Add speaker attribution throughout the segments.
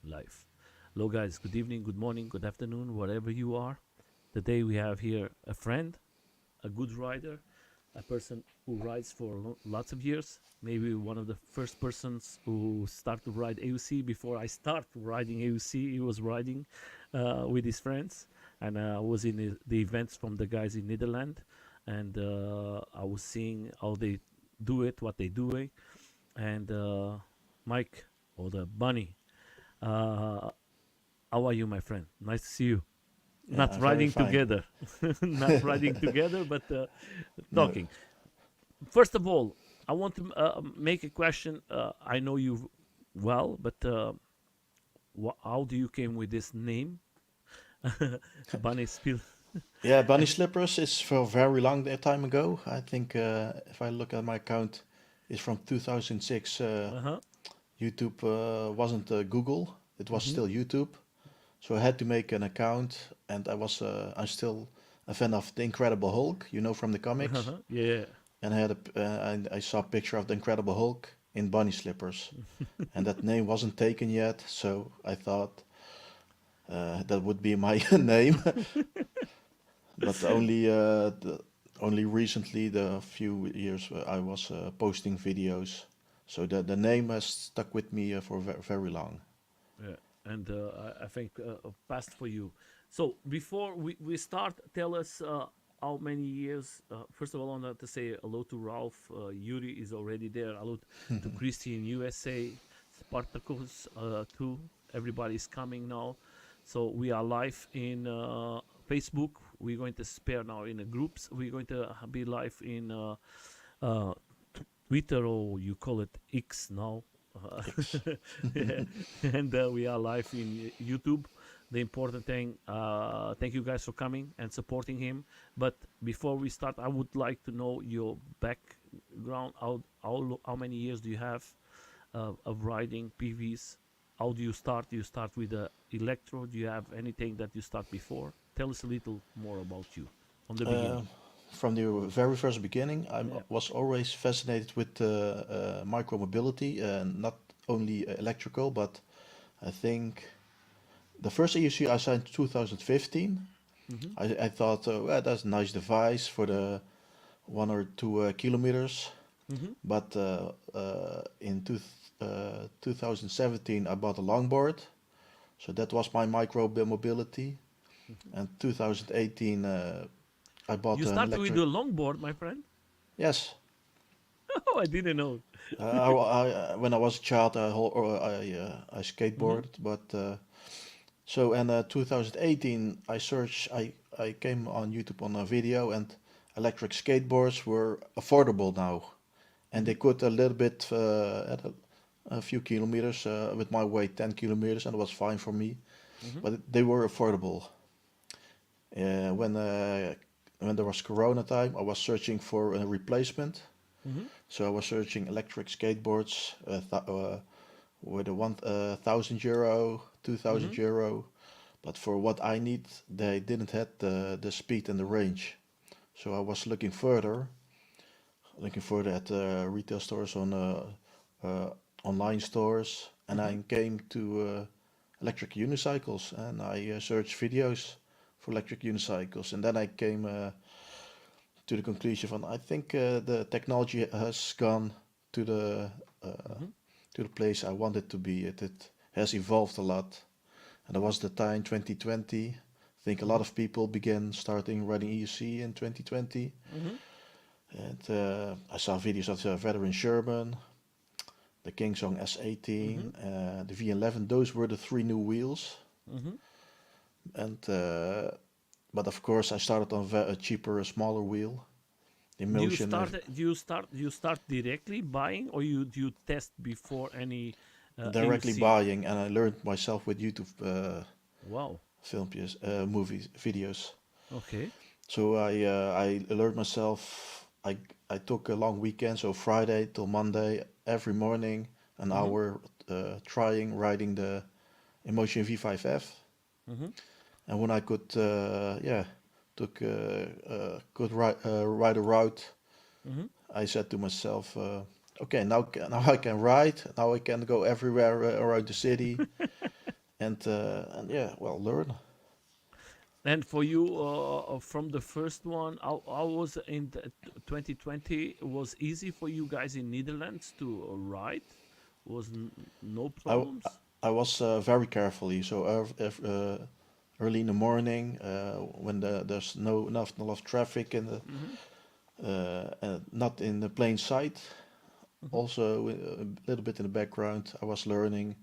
Speaker 1: Life. Hello, guys. Good evening, good morning, good afternoon, wherever you are. Today we have here a friend, a good rider, a person who rides for lots of years. Maybe one of the first persons who started to ride AUC before I start riding AUC. He was riding with his friends, and I was in the events from the guys in Netherlands, and I was seeing how they do it, what they doing, and Mike or the Bunny. Uh, how are you, my friend? Nice to see you.
Speaker 2: Yeah,
Speaker 1: Not
Speaker 2: I'm very
Speaker 1: riding
Speaker 2: fine.
Speaker 1: together, not riding together, but
Speaker 2: No,
Speaker 1: talking. First of all, I want to make a question. I know you well, but how do you came with this name, Bunny Spiel?
Speaker 2: yeah,
Speaker 1: And
Speaker 2: Bunnyslippers is for a very long time ago. I think if I look at my account, it's from 2006.
Speaker 1: uh-huh.
Speaker 2: YouTube wasn't Google; it was
Speaker 1: Mm-hmm.
Speaker 2: still YouTube. So I had to make an account, and I'm still a fan of the Incredible Hulk, from the comics.
Speaker 1: Uh-huh. Yeah.
Speaker 2: And I saw a picture of the Incredible Hulk in bunny slippers, and that name wasn't taken yet. So I thought that would be my name. But only recently, the few years I was posting videos, so the name has stuck with me for very long.
Speaker 1: Yeah, and I think passed for you. So before we start, tell us how many years. First of all, I want to say hello to Ralph. Yuri is already there. Hello to Christy in USA. Spartacus too. Everybody is coming now. So we are live in Facebook. We're going to spare now in the groups. We're going to be live in uh, Twitter, or you call it X now.
Speaker 2: X.
Speaker 1: Yeah. And we are live in YouTube. The important thing, thank you guys for coming and supporting him. But before we start, I would like to know your background. How many years do you have of riding PVs? How do you start? Do you start with the electro? Do you have anything that you start before? Tell us a little more about you from the
Speaker 2: Uh,
Speaker 1: beginning.
Speaker 2: from the very first beginning, I
Speaker 1: Yeah.
Speaker 2: was always fascinated with micromobility, and not only electrical, but I think the first EUC I signed 2015.
Speaker 1: Mm-hmm.
Speaker 2: I thought, well, that's a nice device for the 1 or 2 kilometers.
Speaker 1: Mm-hmm.
Speaker 2: But in 2017, I bought a longboard. So that was my micro mobility.
Speaker 1: Mm-hmm.
Speaker 2: And 2018, I bought
Speaker 1: You
Speaker 2: an
Speaker 1: started with
Speaker 2: electric.
Speaker 1: the longboard, my friend.
Speaker 2: Yes.
Speaker 1: Oh, I didn't know.
Speaker 2: When I was a child, I
Speaker 1: Mm-hmm.
Speaker 2: skateboarded. But so in 2018, I came on YouTube on a video, and electric skateboards were affordable now, and they
Speaker 1: Mm-hmm.
Speaker 2: could a little bit at a few kilometers with my weight, 10 kilometers, and it was fine for me.
Speaker 1: Mm-hmm.
Speaker 2: But they were affordable. Uh, when uh, when there was Corona time, I was searching for a replacement.
Speaker 1: Mm-hmm.
Speaker 2: So I was searching electric skateboards with a 1,000 euro, two
Speaker 1: Mm-hmm.
Speaker 2: thousand euro. But for what I need, they didn't have the speed and the range. So I was looking further at retail stores uh, online stores, and
Speaker 1: Mm-hmm.
Speaker 2: I came to electric unicycles, and I searched videos for electric unicycles, and then I came to the conclusion from I think the technology has gone to the uh,
Speaker 1: Mm-hmm.
Speaker 2: to the place I wanted to be. It has evolved a lot, and there was the time 2020. I think a lot
Speaker 1: Mm-hmm.
Speaker 2: of people began starting riding EUC in 2020,
Speaker 1: Mm-hmm.
Speaker 2: and I saw videos of veteran Sherman, the Kingsong
Speaker 1: Mm-hmm.
Speaker 2: S18, the V11. Those were the three new wheels,
Speaker 1: Mm-hmm.
Speaker 2: and but of course I started on a cheaper, smaller wheel. The Emotion
Speaker 1: Do you start directly buying, or you test before any
Speaker 2: directly
Speaker 1: AUC?
Speaker 2: buying, and I learned myself with YouTube
Speaker 1: Wow.
Speaker 2: films, movies, videos.
Speaker 1: Okay.
Speaker 2: So I learned myself. I took a long weekend, so Friday till Monday, every morning, an
Speaker 1: Mm-hmm.
Speaker 2: hour trying riding the Emotion V5F.
Speaker 1: Mm-hmm.
Speaker 2: And when I could ride a route,
Speaker 1: Mm-hmm.
Speaker 2: I said to myself, okay, now I can ride. Now I can go everywhere around the city. and yeah, well, learn.
Speaker 1: And for you, from the first one, how was in 2020? Was easy for you guys in Netherlands to ride? Was no
Speaker 2: I
Speaker 1: problems?
Speaker 2: I was very carefully. So early in the morning, when there's not enough traffic in the
Speaker 1: Mm-hmm.
Speaker 2: not in the plain sight.
Speaker 1: Mm-hmm.
Speaker 2: Also a little bit in the background, I was learning,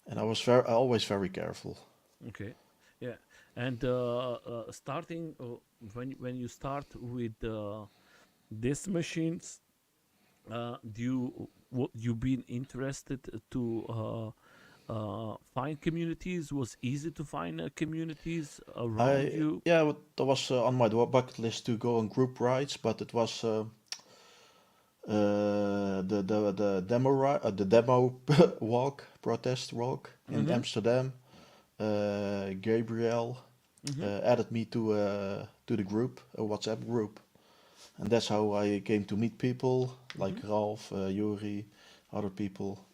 Speaker 2: and I was always very careful.
Speaker 1: Okay, yeah, and starting when you start with these machines, do you been interested to find communities? Was easy to find communities around
Speaker 2: I
Speaker 1: you?
Speaker 2: Yeah, that was on my bucket list to go on group rides, but it was the demo walk, protest walk in
Speaker 1: Mm-hmm.
Speaker 2: Amsterdam. Gabriel
Speaker 1: Mm-hmm.
Speaker 2: added me to the group, a WhatsApp group, and that's how I came to meet people like
Speaker 1: Mm-hmm.
Speaker 2: Ralph, Yuri, other people,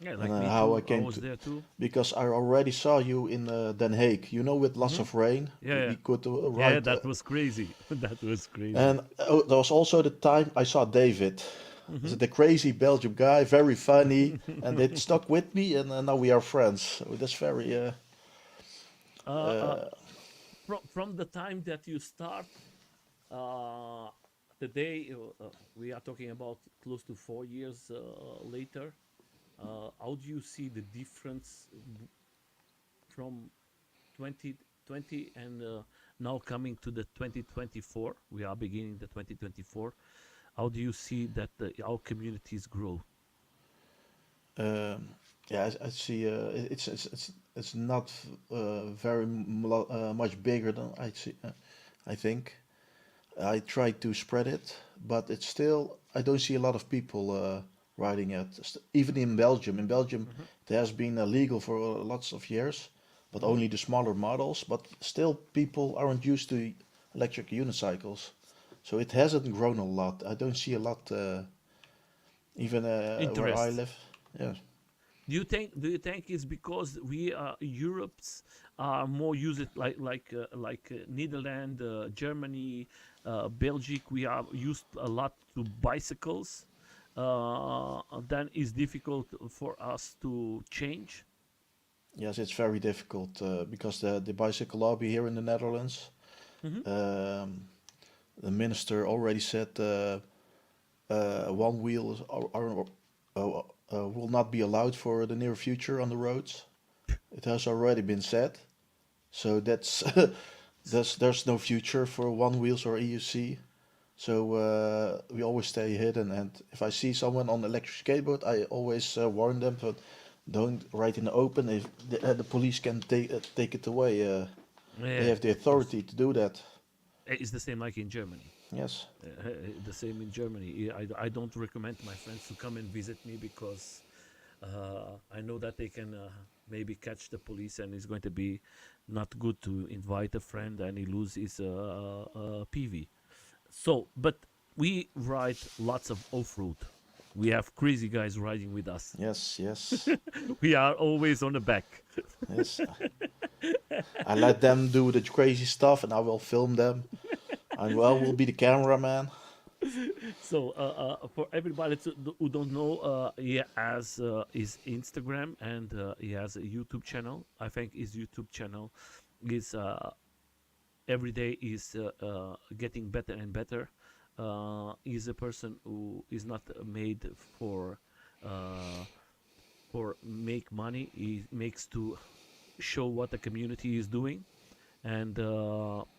Speaker 1: Yeah,
Speaker 2: and
Speaker 1: like me
Speaker 2: how I
Speaker 1: too. I
Speaker 2: came
Speaker 1: was
Speaker 2: to
Speaker 1: there too.
Speaker 2: because I already saw you in Den Haag. You know, with lots
Speaker 1: Mm-hmm.
Speaker 2: of rain,
Speaker 1: Yeah, yeah,
Speaker 2: we could
Speaker 1: yeah.
Speaker 2: ride.
Speaker 1: That was crazy. That was crazy.
Speaker 2: And there was also the time I saw David,
Speaker 1: Mm-hmm.
Speaker 2: the crazy Belgian guy, very funny, and it stuck with me, and now we are friends. So that's very
Speaker 1: uh, uh,
Speaker 2: uh,
Speaker 1: from the time that you start, uh, today we are talking about close to 4 years later. How do you see the difference from 2020 and now coming to the 2024? We are beginning the 2024. How do you see that our communities grow?
Speaker 2: um, yeah. I see. It's not very much bigger than I see. I think I tried to spread it, but it's still I don't see a lot of people riding it. Even in Belgium. In Belgium,
Speaker 1: Mm-hmm.
Speaker 2: it has been illegal for lots of years, but
Speaker 1: Mm-hmm.
Speaker 2: only the smaller models. But still, people aren't used to electric unicycles, so it hasn't grown a lot. I don't see a lot, even where I
Speaker 1: Interest.
Speaker 2: live. Yeah.
Speaker 1: Do you think it's because we Europe's are more used like Netherlands, Germany, Belgium? We are used a lot to bicycles. Then it's difficult for us to change.
Speaker 2: Yes, it's very difficult because the bicycle lobby here in the Netherlands,
Speaker 1: Mm-hmm.
Speaker 2: um, the minister already said one wheels will not be allowed for the near future on the roads. It has already been said, so that's there's no future for one wheels or EUC. So we always stay hidden, and if I see someone on electric skateboard, I always warn them, but don't ride in the open. If the police can take it away, they
Speaker 1: Yeah,
Speaker 2: have the
Speaker 1: of course.
Speaker 2: authority to do that.
Speaker 1: It's the same like in Germany.
Speaker 2: Yes.
Speaker 1: The same in Germany. I don't recommend my friends to come and visit me because I know that they can maybe catch the police and it's going to be not good to invite a friend and he lose his PV. So, but we ride lots of off road. We have crazy guys riding with us.
Speaker 2: Yes. Yes.
Speaker 1: We are always on the back.
Speaker 2: Yes. I let them do the crazy stuff, and I will film them. I will be the cameraman.
Speaker 1: So, for everybody who don't know, he has his Instagram and he has a YouTube channel. I think his YouTube channel is every day is getting better and better. He's a person who is not made uh, for make money. He makes to show what the community is doing, and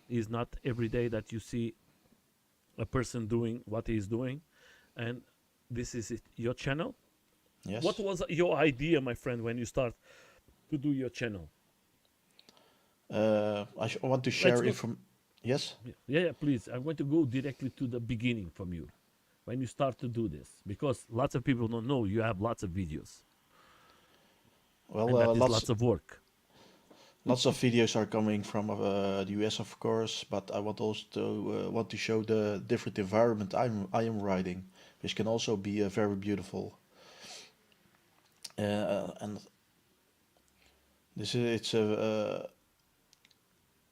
Speaker 1: is not every day that you see a person doing what he is doing. And this is it, your channel. What
Speaker 2: Yes.
Speaker 1: was your idea, my friend, when you start to do your channel?
Speaker 2: I want to
Speaker 1: Let's
Speaker 2: share
Speaker 1: go.
Speaker 2: inform. Yes.
Speaker 1: Yeah, please. I'm going to go directly to the beginning from you when you start to do this because lots of people don't know you have lots of videos
Speaker 2: Well,
Speaker 1: and that is lots of work.
Speaker 2: lots of videos are coming from the US, of course, but I want also to want to show the different environment I am riding, which can also be very beautiful. And This is it's a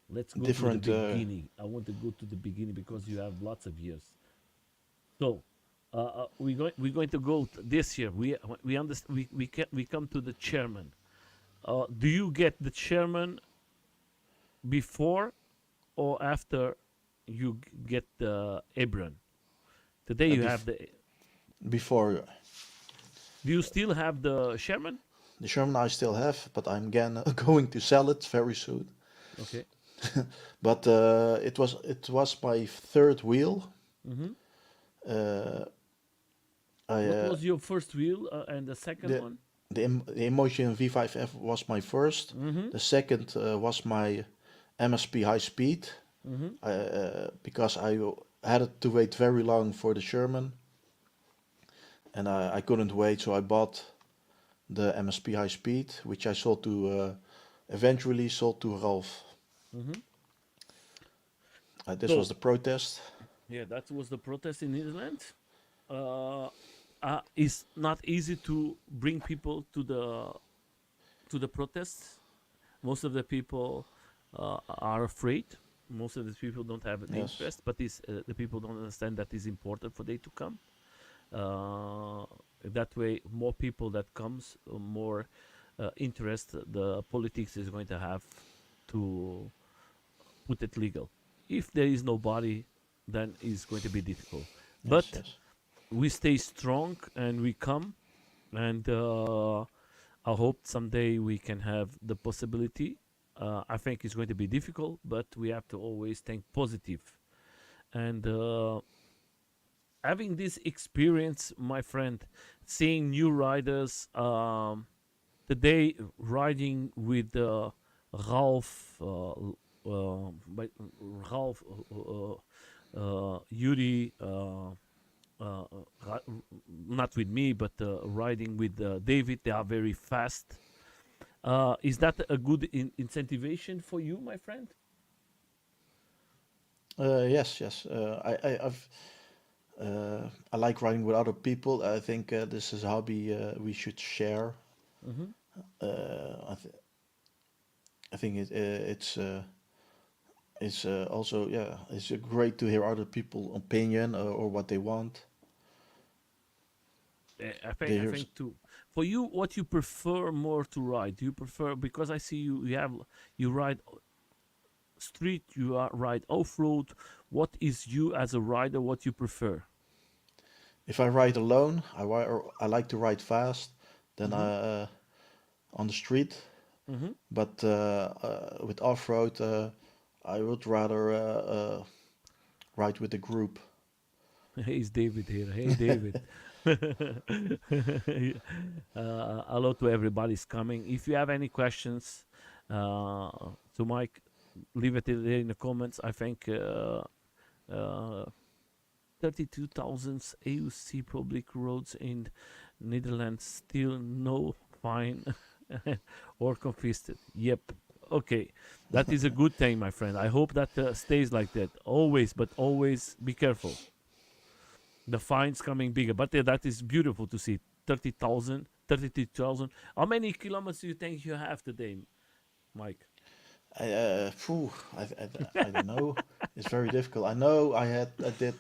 Speaker 1: Let's go to the
Speaker 2: different.
Speaker 1: beginning. I want to go to the beginning because you have lots of years. So, we're going to go this year. We understand. We come to the chairman. Do you get the chairman before or after you get the Abram? Today you have
Speaker 2: Bef-
Speaker 1: the.
Speaker 2: before
Speaker 1: Do you still have the Sherman?
Speaker 2: the Sherman I still have, but I'm again going to sell it very soon.
Speaker 1: Okay.
Speaker 2: But it was my third wheel.
Speaker 1: Mm-hmm.
Speaker 2: Uh, I
Speaker 1: What was your first wheel and the second
Speaker 2: the
Speaker 1: one?
Speaker 2: the Emotion V5F was my first.
Speaker 1: Mm-hmm.
Speaker 2: The second was my MSP high speed.
Speaker 1: Mm-hmm.
Speaker 2: Because I had to wait very long for the Sherman, and I couldn't wait, so I bought the MSP high speed, which I sold to eventually sold to Ralph.
Speaker 1: Mm-hmm.
Speaker 2: This was
Speaker 1: So
Speaker 2: the protest.
Speaker 1: yeah, that was the protest in Netherlands. It's not easy to bring people to the protests. Most of the people are afraid. Most of the people don't have an
Speaker 2: Yes,
Speaker 1: interest, but the people don't understand that it's important for they to come. Uh, that way, more people that comes, more interest the politics is going to have to put it legal. If there is nobody, then it's going to be difficult.
Speaker 2: yes,
Speaker 1: But
Speaker 2: yes,
Speaker 1: we stay strong and we come, and I hope someday we can have the possibility. I think it's going to be difficult, but we have to always think positive. And having this experience, my friend, seeing new riders, today riding with Ralph, Ralph, Yuri, uh, not with me, but riding with David. They are very fast. Is that a good incentivation for you, my friend?
Speaker 2: yes, yes. I like riding with other people. I think this is a hobby we should share.
Speaker 1: Mm-hmm.
Speaker 2: I, th- I think it's also, yeah, it's great to hear other people's opinion or what they want. They
Speaker 1: I
Speaker 2: hear,
Speaker 1: think too. For you, what you prefer more to ride? Do you prefer, because I see you ride street, ride off road. What is you as a rider? What you prefer?
Speaker 2: if I ride alone, I like to ride fast. Then
Speaker 1: Mm-hmm.
Speaker 2: on the street.
Speaker 1: Mm-hmm.
Speaker 2: But with off road, I would rather ride with a group.
Speaker 1: Hey, it's David here. Hey, David. Hello to everybody's coming. If you have any questions to Mike, leave it in the comments. I think uh, 32,000 AUC public roads in Netherlands still no fine or confiscated. Yep. Okay, that is a good thing, my friend. I hope that stays like that always, but always be careful. The fines coming bigger, but that is beautiful to see. 30,000, 32,000. How many kilometers do you think you have today, Mike?
Speaker 2: Phew, I don't know. It's very difficult. I know I did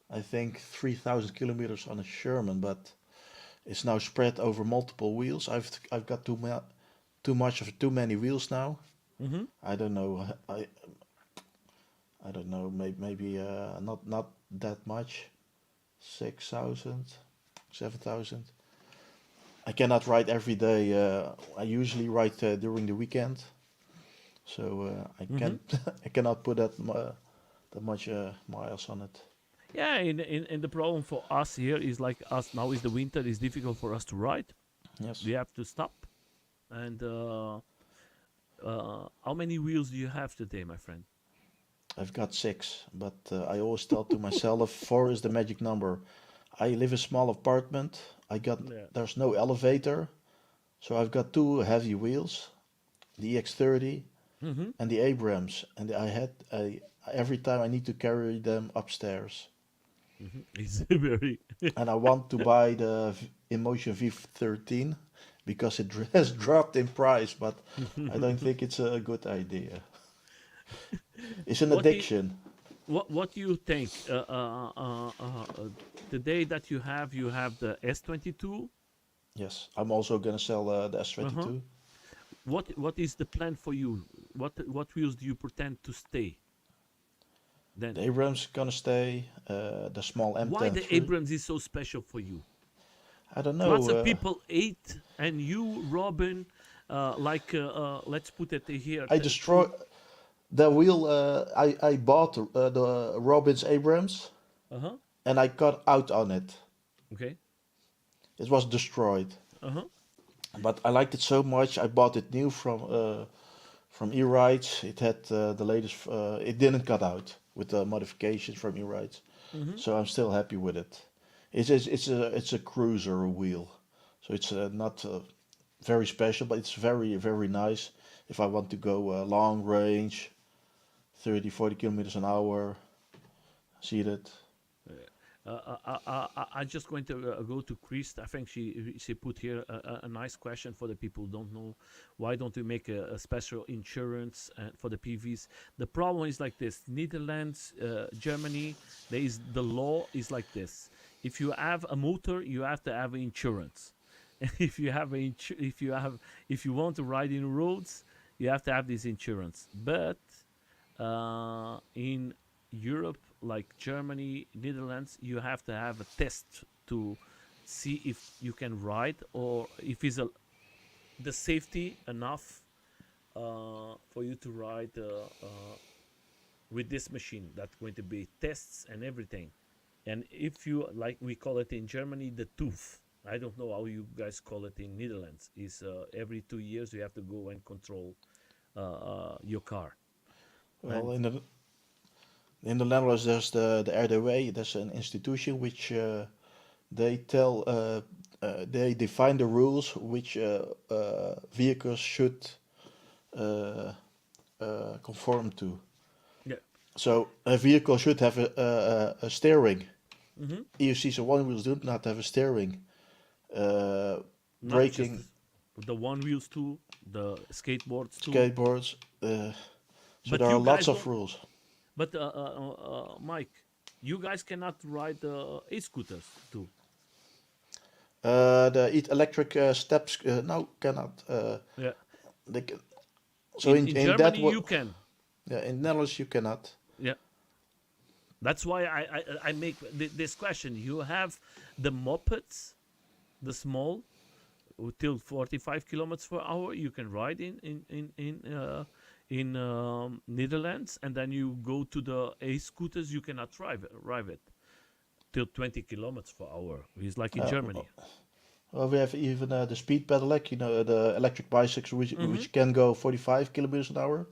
Speaker 2: I think 3,000 kilometers on a Sherman, but it's now spread over multiple wheels. I've got too much of too many wheels now.
Speaker 1: Mm-hmm.
Speaker 2: I don't know. I don't know. Maybe not that much. 6,000, 7,000. I cannot ride every day. I usually ride during the weekend, so I
Speaker 1: Mm-hmm.
Speaker 2: can't. I cannot put that much miles on it.
Speaker 1: Yeah, and the problem for us here is like us now is the winter is difficult for us to ride.
Speaker 2: Yes,
Speaker 1: We have to stop. And how many wheels do you have today, my friend?
Speaker 2: I've got six, but I always tell to myself four is the magic number. I live in a small apartment.
Speaker 1: Yeah.
Speaker 2: There's no elevator, so I've got two heavy wheels, the EX30
Speaker 1: Mm-hmm.
Speaker 2: and the Abrams, and every time I need to carry them upstairs.
Speaker 1: Mm-hmm. It's very.
Speaker 2: And I want to buy the Emotion V13 because it has dropped in price, but I don't think it's a good idea. It's an
Speaker 1: what do you,
Speaker 2: addiction.
Speaker 1: what do you think? The day that you have the S22.
Speaker 2: Yes, I'm also gonna sell the
Speaker 1: Uh huh.
Speaker 2: S22.
Speaker 1: What is the plan for you? What wheels do you pretend to stay then?
Speaker 2: The Abrams gonna stay. The small
Speaker 1: Why
Speaker 2: M10
Speaker 1: the
Speaker 2: free.
Speaker 1: Abrams is so special for you?
Speaker 2: I don't
Speaker 1: Lots
Speaker 2: know.
Speaker 1: of people ate, and you, Robin, let's put it here.
Speaker 2: I destroy the wheel. I bought the Robbins Abrams
Speaker 1: Uh huh.
Speaker 2: and I got out on it.
Speaker 1: Okay.
Speaker 2: It was destroyed.
Speaker 1: Uh huh.
Speaker 2: But I liked it so much. I bought it new from E-Rides. It had the latest. It didn't cut out with the modifications from E-Rides,
Speaker 1: Mm-hmm.
Speaker 2: so I'm still happy with it. It's a cruiser wheel, so it's not very special, but it's very nice. If I want to go long range, 30, 40 kilometers an hour, seated.
Speaker 1: I just going to go to Christ. I think she put here a nice question for the people who don't know. Why don't we make a special insurance for the PVs? The problem is like this: Netherlands, Germany, the law is like this. If you have a motor, you have to have insurance. And if you want to ride in roads, you have to have this insurance. But in Europe, like Germany, Netherlands, you have to have a test to see if you can ride or if the safety enough for you to ride with this machine. That's going to be tests and everything. And if you like, we call it in Germany the tooth. I don't know how you guys call it in Netherlands. Is every 2 years you have to go and control your car.
Speaker 2: Well,
Speaker 1: And
Speaker 2: in the Netherlands, there's the RDW. There's an institution which they tell they define the rules which vehicles should uh, conform to.
Speaker 1: yeah,
Speaker 2: So a vehicle should have a steering.
Speaker 1: hmm
Speaker 2: EUC's one wheels do not have a steering. Uh,
Speaker 1: not just
Speaker 2: Braking,
Speaker 1: the one wheels too, the skateboards too.
Speaker 2: skateboards. So
Speaker 1: But
Speaker 2: there are
Speaker 1: you
Speaker 2: lots
Speaker 1: guys
Speaker 2: of
Speaker 1: don't.
Speaker 2: rules.
Speaker 1: But Mike, you guys cannot ride the e-scooters too.
Speaker 2: Electric steps no cannot.
Speaker 1: Yeah.
Speaker 2: They can, so
Speaker 1: In
Speaker 2: in that
Speaker 1: Germany
Speaker 2: what
Speaker 1: you can.
Speaker 2: yeah, in Netherlands you cannot.
Speaker 1: Yeah. That's why I make this question. You have the mopeds, the small, till 45 kilometers per hour. You can ride in Netherlands, and then you go to the e-scooters. You cannot drive it till 20 kilometers per hour. It's like in
Speaker 2: Uh,
Speaker 1: Germany.
Speaker 2: well, we have even the speed pedelec, the electric bicycles
Speaker 1: Mm-hmm.
Speaker 2: which can go 45 kilometers an hour,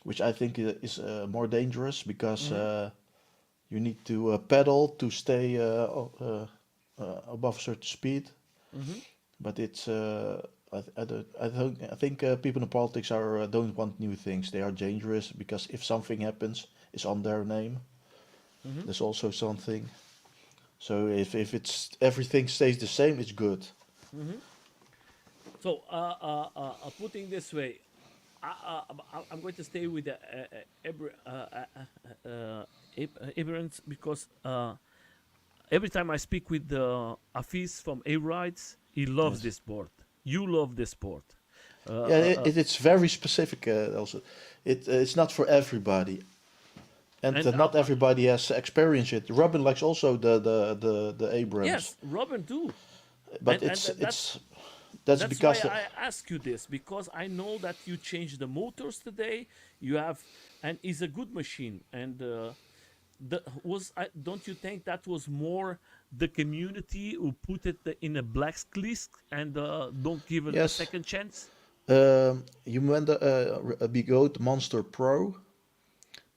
Speaker 2: which I think is more dangerous because
Speaker 1: Mm-hmm.
Speaker 2: you need to pedal to stay above a certain speed.
Speaker 1: Mm-hmm.
Speaker 2: But it's I think people in politics don't want new things. They are dangerous because if something happens, it's on their name.
Speaker 1: Mm-hmm.
Speaker 2: There's also something. So if it's everything stays the same, it's good.
Speaker 1: Mm-hmm. So, putting this way, I'm going to stay with the Abrams because every time I speak with Afis from A Rides, he loves
Speaker 2: Yes.
Speaker 1: this sport. You love this sport.
Speaker 2: Yeah,
Speaker 1: Uh, uh, uh,
Speaker 2: it's very specific. Also, it's not for everybody, and
Speaker 1: and
Speaker 2: not everybody has experienced it. Robin likes also the Abrams,
Speaker 1: yes, Robin too.
Speaker 2: but
Speaker 1: And
Speaker 2: that's
Speaker 1: that's why
Speaker 2: because
Speaker 1: I ask you this because I know that you changed the motors today. You have, and it's a good machine. And don't you think that was more the community who put it in a blacklist and don't give it a
Speaker 2: yes,
Speaker 1: second chance?
Speaker 2: you went a Bigot Monster Pro,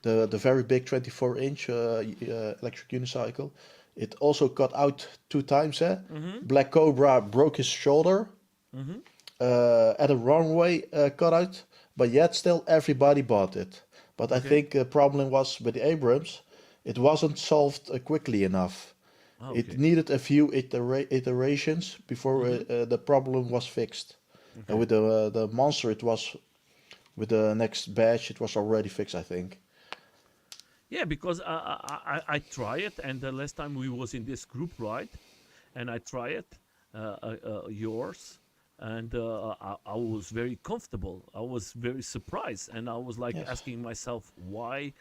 Speaker 2: the very big 24-inch electric unicycle. It also got out 2 times.
Speaker 1: Mm-hmm.
Speaker 2: Black Cobra broke his shoulder
Speaker 1: Mm-hmm.
Speaker 2: at a runway cutout, but yet still everybody bought it. But I
Speaker 1: Okay.
Speaker 2: think the problem was with the Abrams, it wasn't solved quickly enough. It
Speaker 1: Okay.
Speaker 2: needed a few iterations before
Speaker 1: Mm-hmm.
Speaker 2: the problem was fixed. And
Speaker 1: Okay.
Speaker 2: with the monster, it was with the next batch, it was already fixed, I think.
Speaker 1: Yeah, because I try it, and the last time we was in this group, right? And I try it, yours, and I was very comfortable. I was very surprised, and I was like
Speaker 2: Yes.
Speaker 1: asking myself why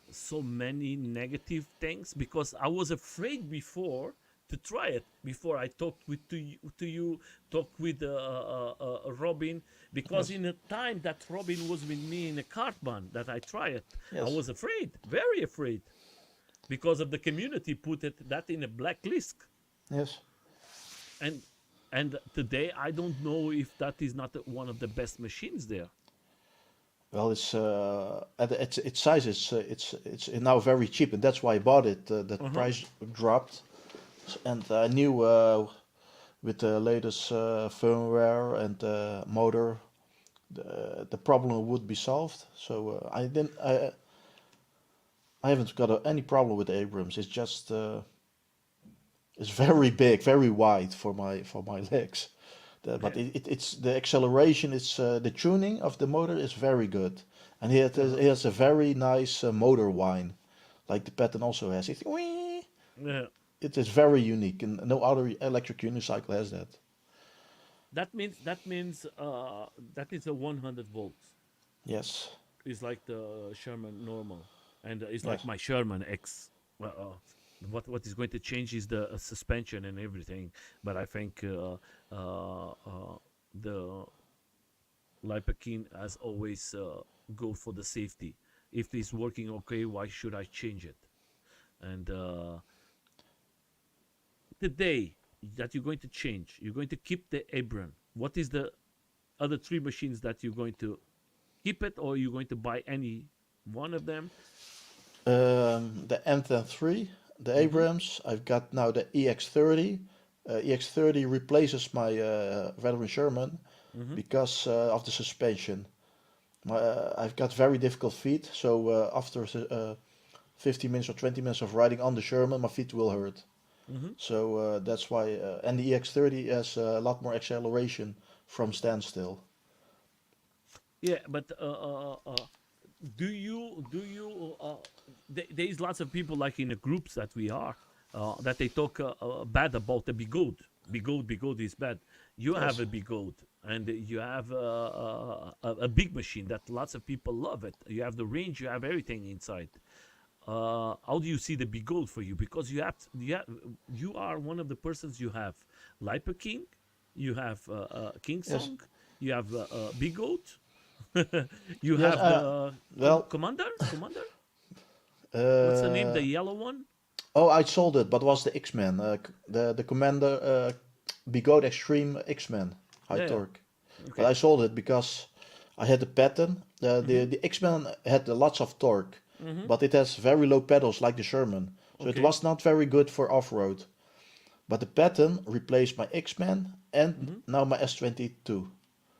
Speaker 1: so many negative things, because I was afraid before to try it, before I talked with to you, talked with Robin, because
Speaker 2: Yes.
Speaker 1: in the time that Robin was with me in a Cartman that I try it, I
Speaker 2: Yes.
Speaker 1: was afraid, very afraid, because of the community put it that in a blacklist.
Speaker 2: Yes.
Speaker 1: And and today I don't know if that is not one of the best machines there.
Speaker 2: Well, it's at its size. It's now very cheap, and that's why I bought it. The
Speaker 1: Uh-huh.
Speaker 2: price dropped, and I knew with the latest firmware and motor, the problem would be solved. So I didn't. I haven't got any problem with the Abrams. It's just it's very big, very wide for my legs. But
Speaker 1: Yeah.
Speaker 2: it's the acceleration. It's the tuning of the motor is very good, and
Speaker 1: Uh-huh.
Speaker 2: he has a very nice motor whine, like the pattern also has. It's wee.
Speaker 1: Yeah.
Speaker 2: It is very unique, and no other electric unicycle has that.
Speaker 1: That is a 100 volts.
Speaker 2: Yes,
Speaker 1: It's like the Sherman normal, and it's like
Speaker 2: yes,
Speaker 1: my Sherman X. Well, what is going to change is the suspension and everything, but I think the Lipakin as always go for the safety. If it's working okay, why should I change it? And the day that you're going to change, you're going to keep the Abram. What is the other three machines that you're going to keep it, or you're going to buy any one of them?
Speaker 2: the M10 3, the
Speaker 1: Mm-hmm.
Speaker 2: Abrams. I've got now the EX30. EX30 replaces my veteran Sherman
Speaker 1: Mm-hmm.
Speaker 2: because of the suspension. I've got very difficult feet, so after 15 minutes or 20 minutes of riding on the Sherman, my feet will hurt.
Speaker 1: Mm-hmm.
Speaker 2: So that's why, and the EX30 has a lot more acceleration from standstill.
Speaker 1: Yeah, but do you there is lots of people like in the groups that we are, that they talk bad about the bigote is bad. You have
Speaker 2: Yes,
Speaker 1: a bigote, and you have a big machine that lots of people love it. You have the range, you have everything inside. How do you see the bigote for you? Because you are one of the persons. You have Liper King, you have King
Speaker 2: yes,
Speaker 1: Song, you have bigote. You
Speaker 2: yes.
Speaker 1: have the
Speaker 2: Well,
Speaker 1: commander. What's the name? The
Speaker 2: uh,
Speaker 1: yellow one.
Speaker 2: oh, I sold it, but was the X-Men, the Commander Bigot Extreme X-Men High
Speaker 1: Yeah.
Speaker 2: Torque. But
Speaker 1: Okay.
Speaker 2: I sold it because I had the pattern.
Speaker 1: Mm-hmm.
Speaker 2: The X-Men had lots of torque,
Speaker 1: Mm-hmm.
Speaker 2: but it has very low pedals like the Sherman, so it
Speaker 1: Okay.
Speaker 2: was not very good for off-road. But the pattern replaced my X-Men and
Speaker 1: Mm-hmm.
Speaker 2: now my S22.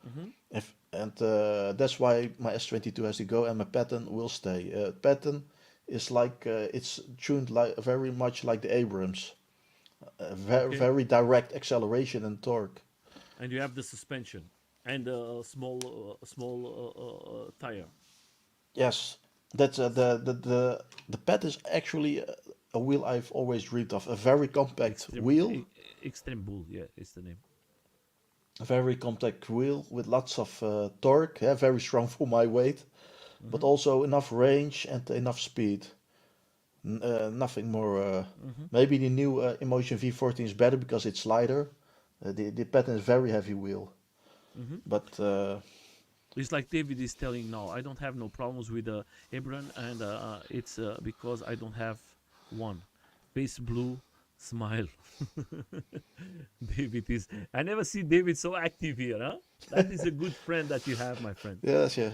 Speaker 1: Mm-hmm.
Speaker 2: If, and that's why my S22 has to go and my pattern will stay. Pattern is like it's tuned like very much like the Abrams. Very
Speaker 1: Okay.
Speaker 2: very direct acceleration and torque.
Speaker 1: And you have the suspension and a small tire.
Speaker 2: Yes, that's the pad is actually a wheel I've always dreamed of. A very compact
Speaker 1: Extreme
Speaker 2: wheel,
Speaker 1: extreme bull. Yeah, it's the name.
Speaker 2: a very compact wheel with lots of torque. Yeah, very strong for my weight, but
Speaker 1: Mm-hmm.
Speaker 2: also enough range and enough speed. Nothing more.
Speaker 1: Mm-hmm.
Speaker 2: Maybe the new Emotion V14 is better because it's lighter. The pattern is very heavy wheel,
Speaker 1: Mm-hmm.
Speaker 2: but
Speaker 1: It's like David is telling now. I don't have no problems with Hebron, and it's because I don't have one face blue smile. David is. I never see David so active here. Huh? That is a good friend that you have, my friend.
Speaker 2: yes, yeah,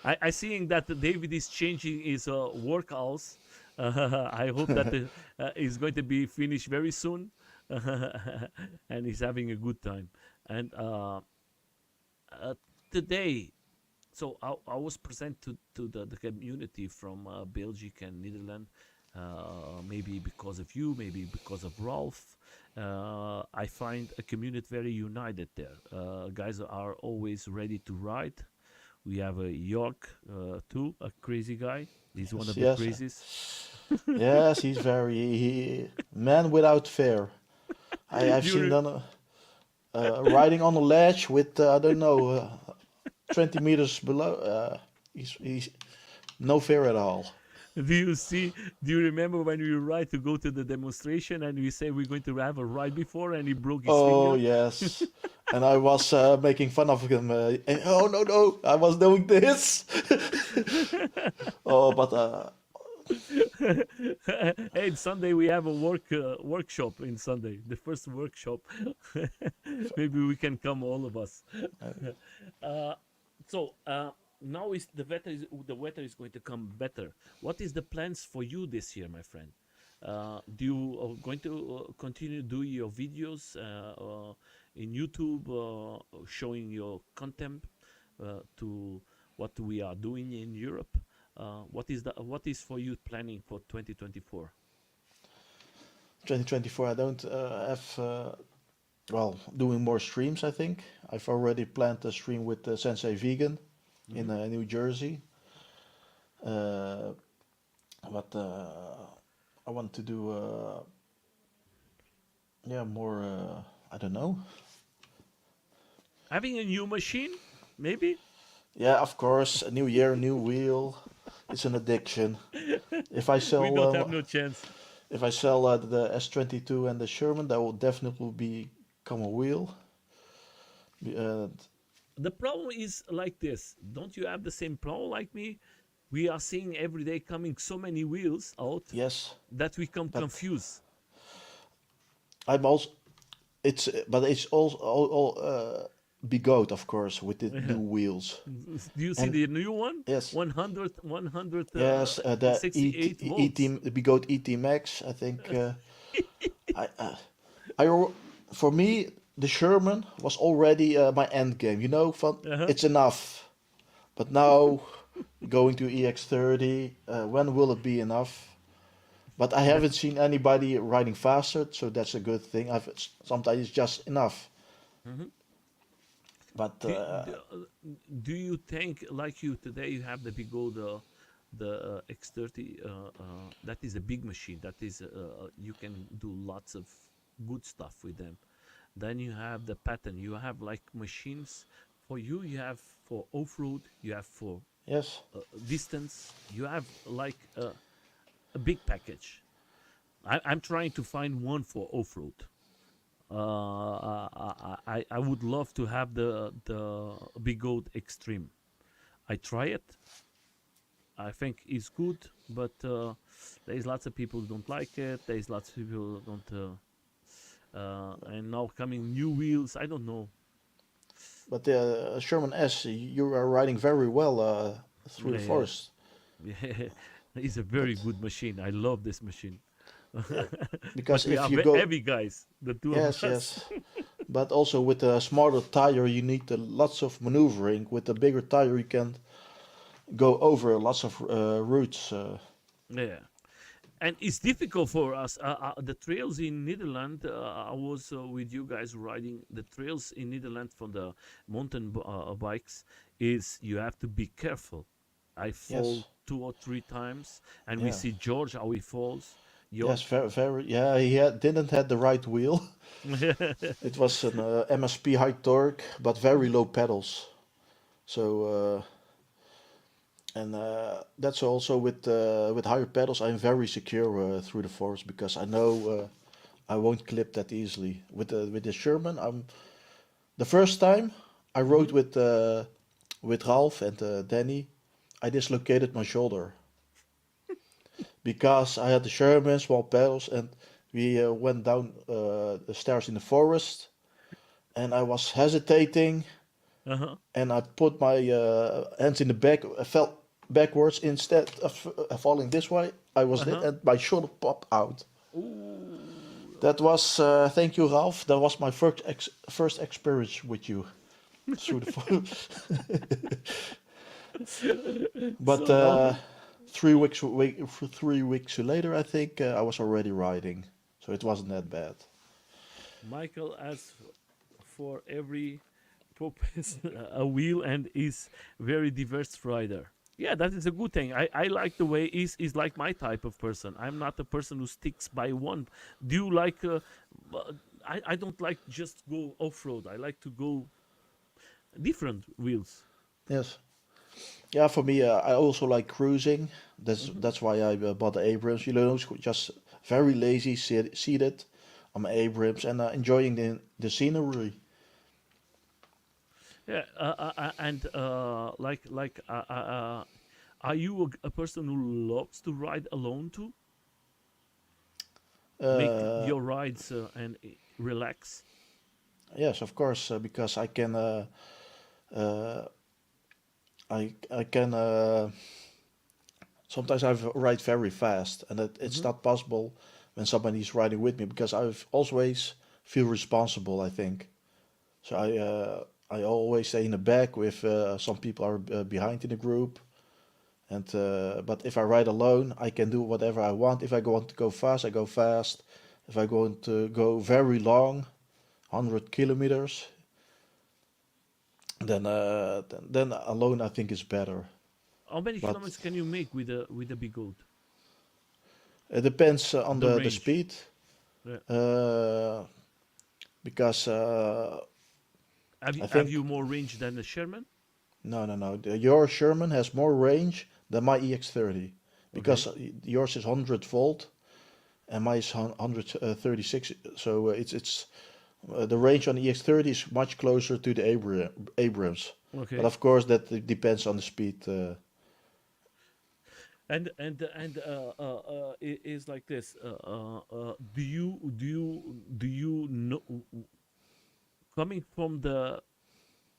Speaker 1: I seeing that David is changing his workouts. I hope that is going to be finished very soon, and he's having a good time. And uh, today, so I was present to the community from Belgium and Netherlands. maybe because of you, maybe because of Ralph. I find a community very united there. Guys are always ready to ride. We have a York too, a crazy guy. He's one
Speaker 2: Yes,
Speaker 1: of the
Speaker 2: yes,
Speaker 1: craziest.
Speaker 2: yes. He's man without fear. I've
Speaker 1: Do you
Speaker 2: seen them riding on a ledge with I don't know 20 meters below. He's no fear at all.
Speaker 1: do you see? Do you remember when we ride to go to the demonstration and we say we're going to have a ride before and he broke his
Speaker 2: Oh
Speaker 1: finger?
Speaker 2: yes, and I was making fun of him. And, oh no no, I was doing this. Oh, but
Speaker 1: Hey, Sunday we have a workshop in Sunday. The first workshop. Maybe we can come, all of us.
Speaker 2: uh,
Speaker 1: uh, so now is the weather is going to come better. What is the plans for you this year, my friend? Do you going to continue do your videos in YouTube, showing your content to what we are doing in Europe? What is for you planning for 2024?
Speaker 2: 2024, I don't have. Well, doing more streams. I think I've already planned a stream with Sensei Vegan in
Speaker 1: Hmm.
Speaker 2: New Jersey. Uh, but I want to do yeah more. I don't know.
Speaker 1: Having a new machine, maybe.
Speaker 2: Yeah, of course, a new year, new wheel. It's an addiction. If I
Speaker 1: We
Speaker 2: sell
Speaker 1: don't have no chance.
Speaker 2: if I sell the S22 and the Sherman, that will definitely become a wheel. Uh,
Speaker 1: The problem is like this. Don't you have the same problem like me? We are seeing every day coming so many wheels out
Speaker 2: yes,
Speaker 1: that we come
Speaker 2: but
Speaker 1: confused.
Speaker 2: I'm also it's but it's also all begoat, of course, with the new
Speaker 1: Yeah.
Speaker 2: wheels.
Speaker 1: Do you see
Speaker 2: And
Speaker 1: the new one?
Speaker 2: yes,
Speaker 1: 100,
Speaker 2: yes, the
Speaker 1: 168 volts.
Speaker 2: ET, the begoat ET Max. I think I, I al- for me the Sherman was already my end game. You know,
Speaker 1: Uh-huh.
Speaker 2: it's enough. But now going to EX30, when will it be enough? But I
Speaker 1: The,
Speaker 2: haven't seen anybody riding faster, so that's a good thing. Sometimes it's just enough.
Speaker 1: Mhm.
Speaker 2: But
Speaker 1: do, do, uh, do you think, like you today, you have the Bigo, the X30? That is a big machine. That is, you can do lots of good stuff with them. Then you have the pattern. You have like machines for you. You have for off road. You have for
Speaker 2: yes,
Speaker 1: distance. You have like a big package. I'm trying to find one for off road. I would love to have the Big Goat Extreme. I try it. I think it's good, but there's lots of people who don't like it. There's lots of people who don't. And now coming new wheels. I don't know.
Speaker 2: but the Sherman S, you are riding very well through the
Speaker 1: Yeah,
Speaker 2: forest.
Speaker 1: yeah. It's a very
Speaker 2: But
Speaker 1: good machine. I love this machine.
Speaker 2: uh,
Speaker 1: But
Speaker 2: because
Speaker 1: we
Speaker 2: if
Speaker 1: are
Speaker 2: you go,
Speaker 1: heavy guys, the two of
Speaker 2: yes,
Speaker 1: us.
Speaker 2: yes, but also with a smaller tire, you need lots of maneuvering. With a bigger tire, you can go over lots of routes.
Speaker 1: Yeah. And it's difficult for us. The trails in Netherlands, I was with you guys riding the trails in Netherlands for the mountain bikes. Is you have to be careful. I fall
Speaker 2: Yes,
Speaker 1: 2 or 3 times, and we
Speaker 2: yeah,
Speaker 1: see George how he falls.
Speaker 2: yes,
Speaker 1: York.
Speaker 2: very, very. Yeah, didn't have the right wheel. It was an MSP high torque, but very low pedals. So and that's also with higher pedals. I'm very secure through the forest because I know I won't clip that easily. With the Sherman, I'm the first time I rode
Speaker 1: Hmm.
Speaker 2: with Ralph and Danny, I dislocated my shoulder because I had the Sherman small pedals and we went down the stairs in the forest and I was hesitating
Speaker 1: Uh-huh.
Speaker 2: and I put my hands in the back. I fell backwards instead of falling this way. I was lit
Speaker 1: Uh-huh.
Speaker 2: and my shoulder popped out.
Speaker 1: Ooh.
Speaker 2: That was thank you, Ralph. That was my first experience with you through the. But
Speaker 1: So now,
Speaker 2: 3 weeks later, I think I was already riding, so it wasn't that bad.
Speaker 1: Michael has for every purpose a wheel and is very diverse rider. Yeah, that is a good thing. I like the way is like my type of person. I'm not a person who sticks by one. Do you like? Uh, I don't like just go off road. I like to go different wheels.
Speaker 2: Yes. Yeah, for me, I also like cruising. That's
Speaker 1: Hmm.
Speaker 2: that's why I bought the Abrams. You know, just very lazy, seated on my Abrams and enjoying the scenery.
Speaker 1: Yeah, and are you a person who loves to ride alone too? Make
Speaker 2: Uh,
Speaker 1: your rides and relax.
Speaker 2: yes, of course, because I can uh, I can sometimes I ride very fast, and it's
Speaker 1: Hmm.
Speaker 2: not possible when somebody is riding with me because I always feel responsible. I think so. I always stay in the back with some people are behind in the group, and but if I ride alone, I can do whatever I want. If I want to go fast, I go fast. If I want to go very long, 100 kilometers, then alone I think is better.
Speaker 1: How many
Speaker 2: But
Speaker 1: kilometers can you make with a big goat?
Speaker 2: it depends on
Speaker 1: The
Speaker 2: the
Speaker 1: range.
Speaker 2: speed.
Speaker 1: Yeah.
Speaker 2: Uh, because I
Speaker 1: Have
Speaker 2: think
Speaker 1: you more range than the Sherman?
Speaker 2: no. Your Sherman has more range than my EX30
Speaker 1: Okay.
Speaker 2: because yours is 100 volt and mine is 136. So it's the range on the EX30 is much closer to the Abrams. But
Speaker 1: Okay.
Speaker 2: of course that depends on the speed.
Speaker 1: And is like this. Do you know, coming from the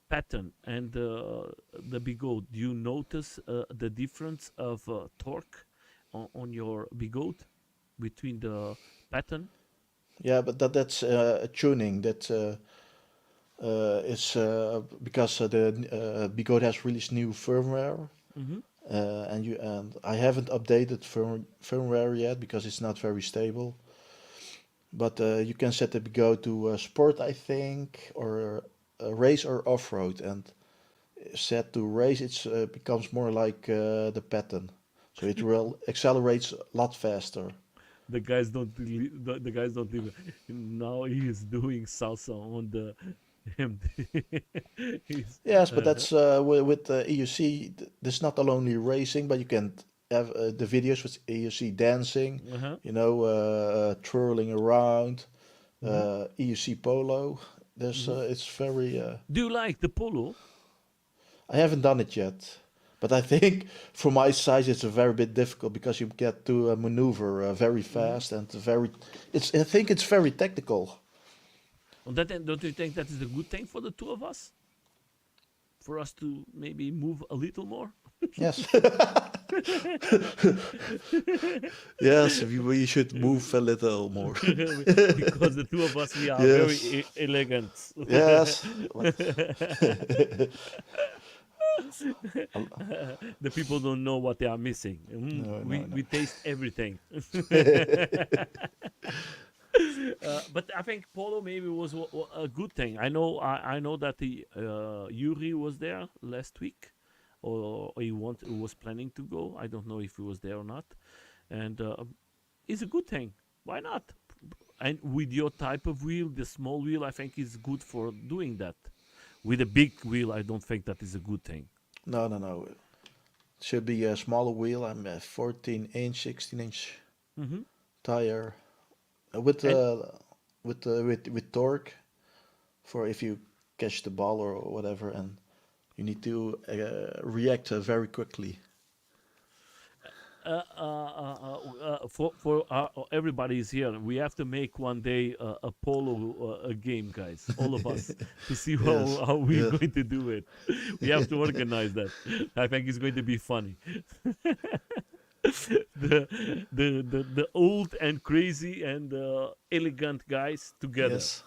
Speaker 1: pattern and the bigot, do you notice the difference of torque on your bigot between the pattern?
Speaker 2: Yeah, but that's a tuning that is because the Bigot has released new firmware.
Speaker 1: Mm-hmm.
Speaker 2: And I haven't updated firmware yet because it's not very stable. But you can set the go to sport, I think, or race or off road, and set to race, it becomes more like the pattern, so it will accelerates a lot faster.
Speaker 1: The guys don't live. Now he is doing salsa on the MD. He's,
Speaker 2: Yes, but that's with EUC. There's not only racing, but you can have the videos with EUC dancing,
Speaker 1: uh-huh.
Speaker 2: twirling around.
Speaker 1: Hmm.
Speaker 2: EUC polo. There's
Speaker 1: Hmm.
Speaker 2: it's very.
Speaker 1: Do you like the polo?
Speaker 2: I haven't done it yet, but I think for my size it's a very bit difficult because you get to maneuver very
Speaker 1: Hmm.
Speaker 2: fast and very. It's I think it's very technical.
Speaker 1: On that end, don't you think that is a good thing for the two of us? For us to maybe move a little more?
Speaker 2: Yes, yes. We should move a little more.
Speaker 1: Because the two of us, we are very
Speaker 2: Yes,
Speaker 1: elegant.
Speaker 2: yes. But
Speaker 1: The people don't know what they are missing.
Speaker 2: no, no, no.
Speaker 1: We taste everything. But I think polo maybe was a good thing. I know that the Yuri was there last week, or he was planning to go. I don't know if he was there or not, and it's a good thing. Why not? And with your type of wheel, the small wheel, I think is good for doing that. With a big wheel, I don't think that is a good thing.
Speaker 2: No, no, no. Should be a smaller wheel. I'm a 14-inch, 16-inch
Speaker 1: Hmm.
Speaker 2: tire
Speaker 1: And
Speaker 2: with torque for if you catch the ball or whatever, and you need to react very quickly.
Speaker 1: for everybody is here. We have to make one day a polo a game, guys. All of us to see
Speaker 2: Yes,
Speaker 1: how we're
Speaker 2: yes,
Speaker 1: going to do it. We have to organize that. I think it's going to be funny. The old and crazy and elegant guys together.
Speaker 2: yes.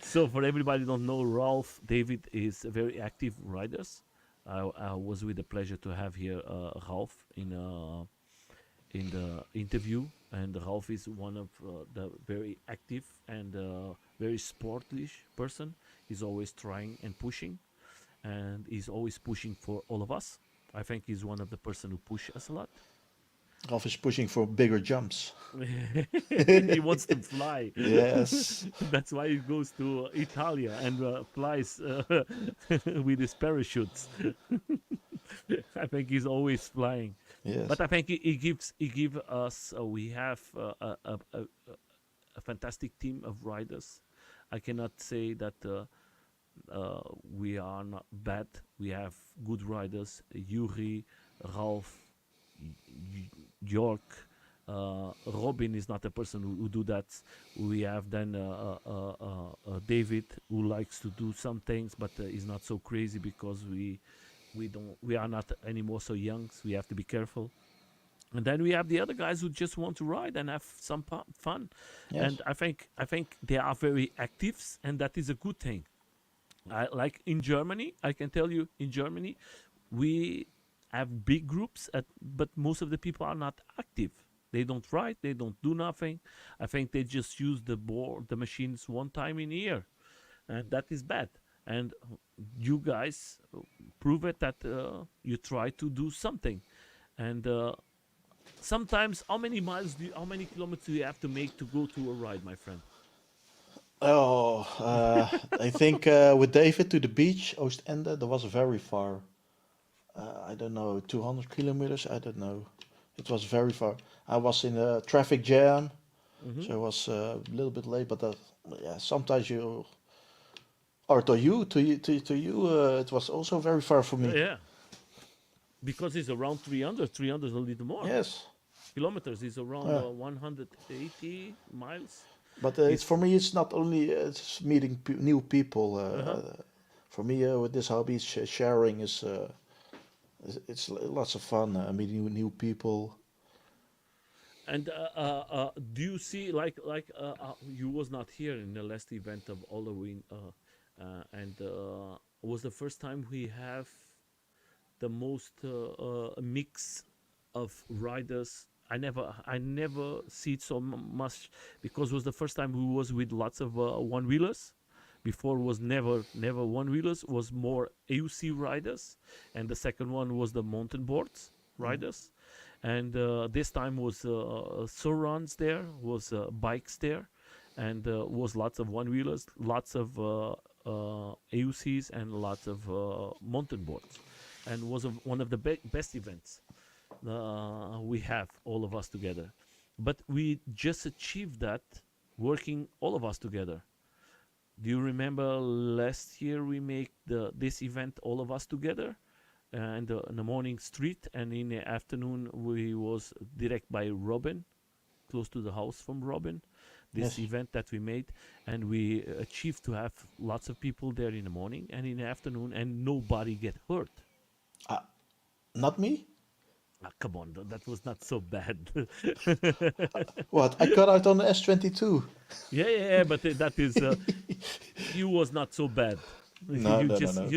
Speaker 1: So for everybody who don't know, Ralph David is a very active riders. I was with the pleasure to have here Ralph in the interview, and Ralph is one of the very active and very sportlish person. He's always trying and pushing, and he's always pushing for all of us. I think he's one of the person who push us a lot.
Speaker 2: Ralph is pushing for bigger jumps.
Speaker 1: He wants to fly.
Speaker 2: Yes,
Speaker 1: That's why he goes to Italia and flies with his parachutes. I think he's always flying.
Speaker 2: yes.
Speaker 1: But I think he give us we have a fantastic team of riders. I cannot say that we are not bad. We have good riders. Yuri, Ralph, York. Robin is not a person who do that. We have then David who likes to do some things, but is not so crazy because we are not anymore so young. So we have to be careful. And then we have the other guys who just want to ride and have some fun.
Speaker 2: Yes.
Speaker 1: And I think they are very active, and that is a good thing. Like in Germany, I can tell you, in Germany, we have big groups, but most of the people are not active. They don't ride, they don't do nothing. I think they just use the machines one time in a year, and that is bad. And you guys prove it that you try to do something. And sometimes, how many kilometers do you have to make to go to a ride, my friend?
Speaker 2: Oh, I think with David to the beach, Oostende, that was very far. I don't know, 200 kilometers. I don't know. It was very far. I was in a traffic jam,
Speaker 1: Mm-hmm.
Speaker 2: so I was a little bit late. But yeah, sometimes you, or to you, it was also very far for me.
Speaker 1: Yeah, because it's around 300. 300 is a little more.
Speaker 2: Yes,
Speaker 1: Kilometers is around
Speaker 2: uh,
Speaker 1: 180 miles.
Speaker 2: but it's
Speaker 1: It's
Speaker 2: for me. It's not only it's meeting new people.
Speaker 1: uh-huh.
Speaker 2: For me, with this hobby, sharing is it's lots of fun. Meeting new people.
Speaker 1: And do you see you was not here in the last event of Halloween, and was the first time we have the most mix of riders. I never see it so much because it was the first time we was with lots of one wheelers. Before was never one wheelers, was more AUC riders, and the second one was the mountain boards
Speaker 2: Mm.
Speaker 1: riders, and this time was surrounds there, was bikes there, and was lots of one wheelers, lots of AUCs, and lots of mountain boards, and was one of the best events we have all of us together. But we just achieved that working all of us together. Do you remember last year we make this event all of us together? And in the morning street, and in the afternoon we was direct by Robin, close to the house from Robin. This
Speaker 2: Yes.
Speaker 1: event that we made, and we achieved to have lots of people there in the morning and in the afternoon, and nobody get hurt.
Speaker 2: Uh, Not me.
Speaker 1: Ah, come on, that was not so bad.
Speaker 2: What? I cut out on the S22.
Speaker 1: Yeah, but that is you was not so bad.
Speaker 2: No,
Speaker 1: You
Speaker 2: no, no,
Speaker 1: just
Speaker 2: no.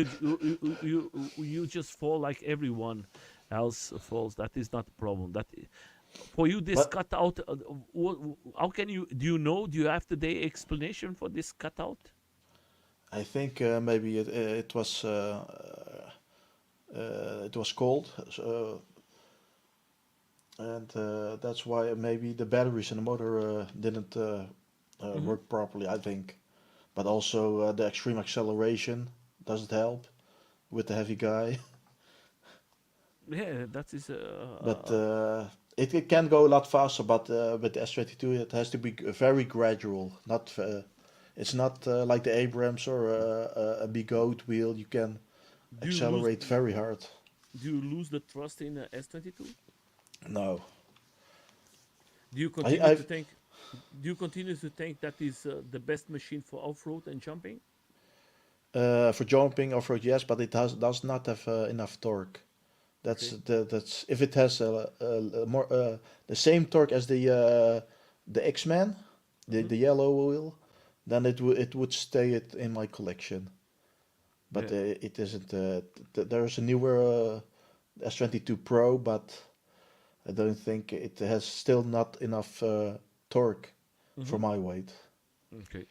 Speaker 1: you just fall like everyone else falls. That is not a problem. For you this
Speaker 2: But
Speaker 1: cutout. How can you? Do you know? Do you have today explanation for this cutout?
Speaker 2: I think maybe it was cold, so, and that's why maybe the batteries in the motor didn't
Speaker 1: Hmm.
Speaker 2: work properly. I think, but also the extreme acceleration doesn't help with the heavy guy.
Speaker 1: Yeah, that is.
Speaker 2: But it can go a lot faster. But with the S22, it has to be very gradual. Not it's not like the Abrams or a big goat wheel. You can
Speaker 1: Do you lose?
Speaker 2: accelerate very hard.
Speaker 1: Do you lose the trust in S22?
Speaker 2: No,
Speaker 1: Do you
Speaker 2: I
Speaker 1: continue to
Speaker 2: I've
Speaker 1: think? Do you continue to think that is the best machine for off road and jumping?
Speaker 2: for jumping off road, yes, but it does not have enough torque.
Speaker 1: Okay.
Speaker 2: That's if it has more the same torque as the X-Man,
Speaker 1: Hmm.
Speaker 2: the yellow wheel, then it would stay it in my collection. but
Speaker 1: Yeah.
Speaker 2: it isn't. There's a newer S22 Pro, but I don't think it has still not enough torque for
Speaker 1: Hmm.
Speaker 2: my weight.
Speaker 1: Okay.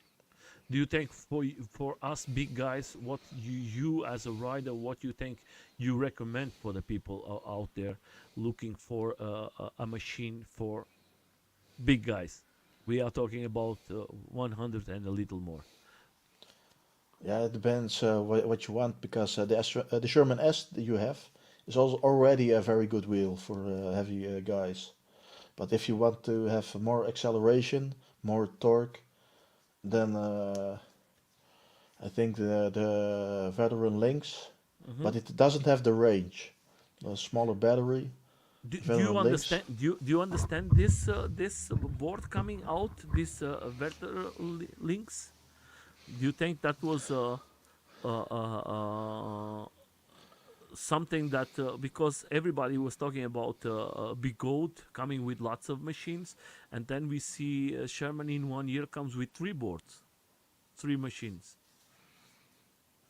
Speaker 1: Do you think for us big guys, what you as a rider, what you think you recommend for the people out there looking for a machine for big guys? We are talking about 100 and a little more.
Speaker 2: Yeah, it depends what you want because the Sherman S that you have is also already a very good wheel for heavy guys. But if you want to have more acceleration, more torque, then I think the Veteran Lynx,
Speaker 1: Hmm.
Speaker 2: but it doesn't have the range. A smaller battery,
Speaker 1: Do you
Speaker 2: Veteran Lynx.
Speaker 1: understand? Do you understand this board coming out? This vertical links? Do you think that was uh, uh, uh, something that because everybody was talking about Big Goat coming with lots of machines, and then we see Sherman in 1 year comes with three boards, three machines: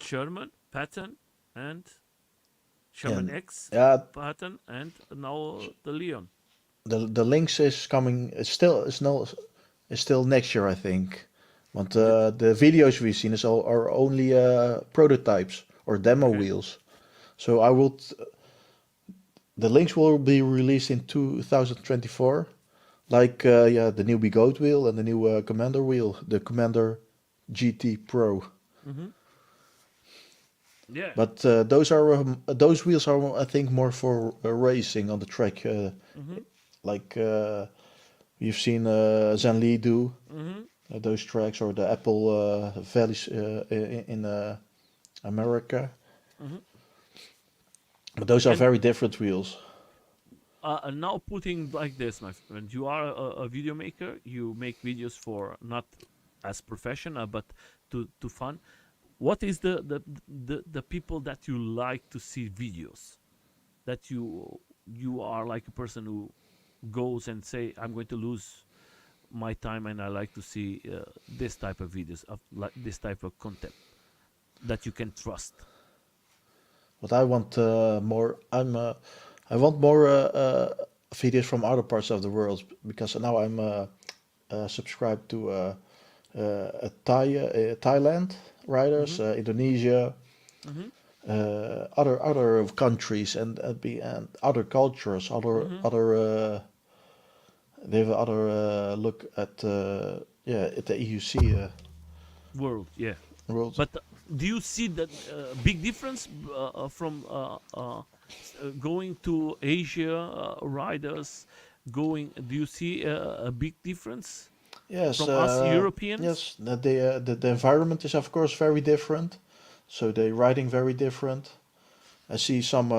Speaker 1: Sherman, Patton, and Sherman
Speaker 2: And
Speaker 1: X,
Speaker 2: yeah,
Speaker 1: Patton, and now the Leon.
Speaker 2: the Lynx is coming. It's still next year, I think. But
Speaker 1: The,
Speaker 2: the videos we've seen are only prototypes or demo
Speaker 1: okay.
Speaker 2: wheels. So the Lynx will be released in 2024, like yeah, the new Goat wheel and the new Commander wheel, the Commander GT Pro.
Speaker 1: Hmm. Yeah.
Speaker 2: But those wheels are, I think, more for racing on the track,
Speaker 1: Hmm.
Speaker 2: like you've seen Zenli do
Speaker 1: Hmm.
Speaker 2: those tracks, or the Apple valleys in America.
Speaker 1: Hmm.
Speaker 2: But those are
Speaker 1: And
Speaker 2: very different wheels.
Speaker 1: now putting like this, my friend, you are a video maker. You make videos for not as professional, but to fun. What is the people that you like to see videos? That you are like a person who goes and say, I'm going to lose my time and I like to see this type of videos of like this type of content that you can trust.
Speaker 2: But I want more. I want more videos from other parts of the world because now I'm subscribed to Thailand riders,
Speaker 1: Mm-hmm.
Speaker 2: Indonesia,
Speaker 1: Mm-hmm.
Speaker 2: other countries, and other cultures,
Speaker 1: Mm-hmm.
Speaker 2: they have other look at yeah, at the EUC
Speaker 1: World, yeah.
Speaker 2: world.
Speaker 1: But do you see that big difference from going to Asia riders going? Do you see a big difference
Speaker 2: Yes,
Speaker 1: from us Europeans?
Speaker 2: yes. The environment is of course very different, so they riding very different. I see some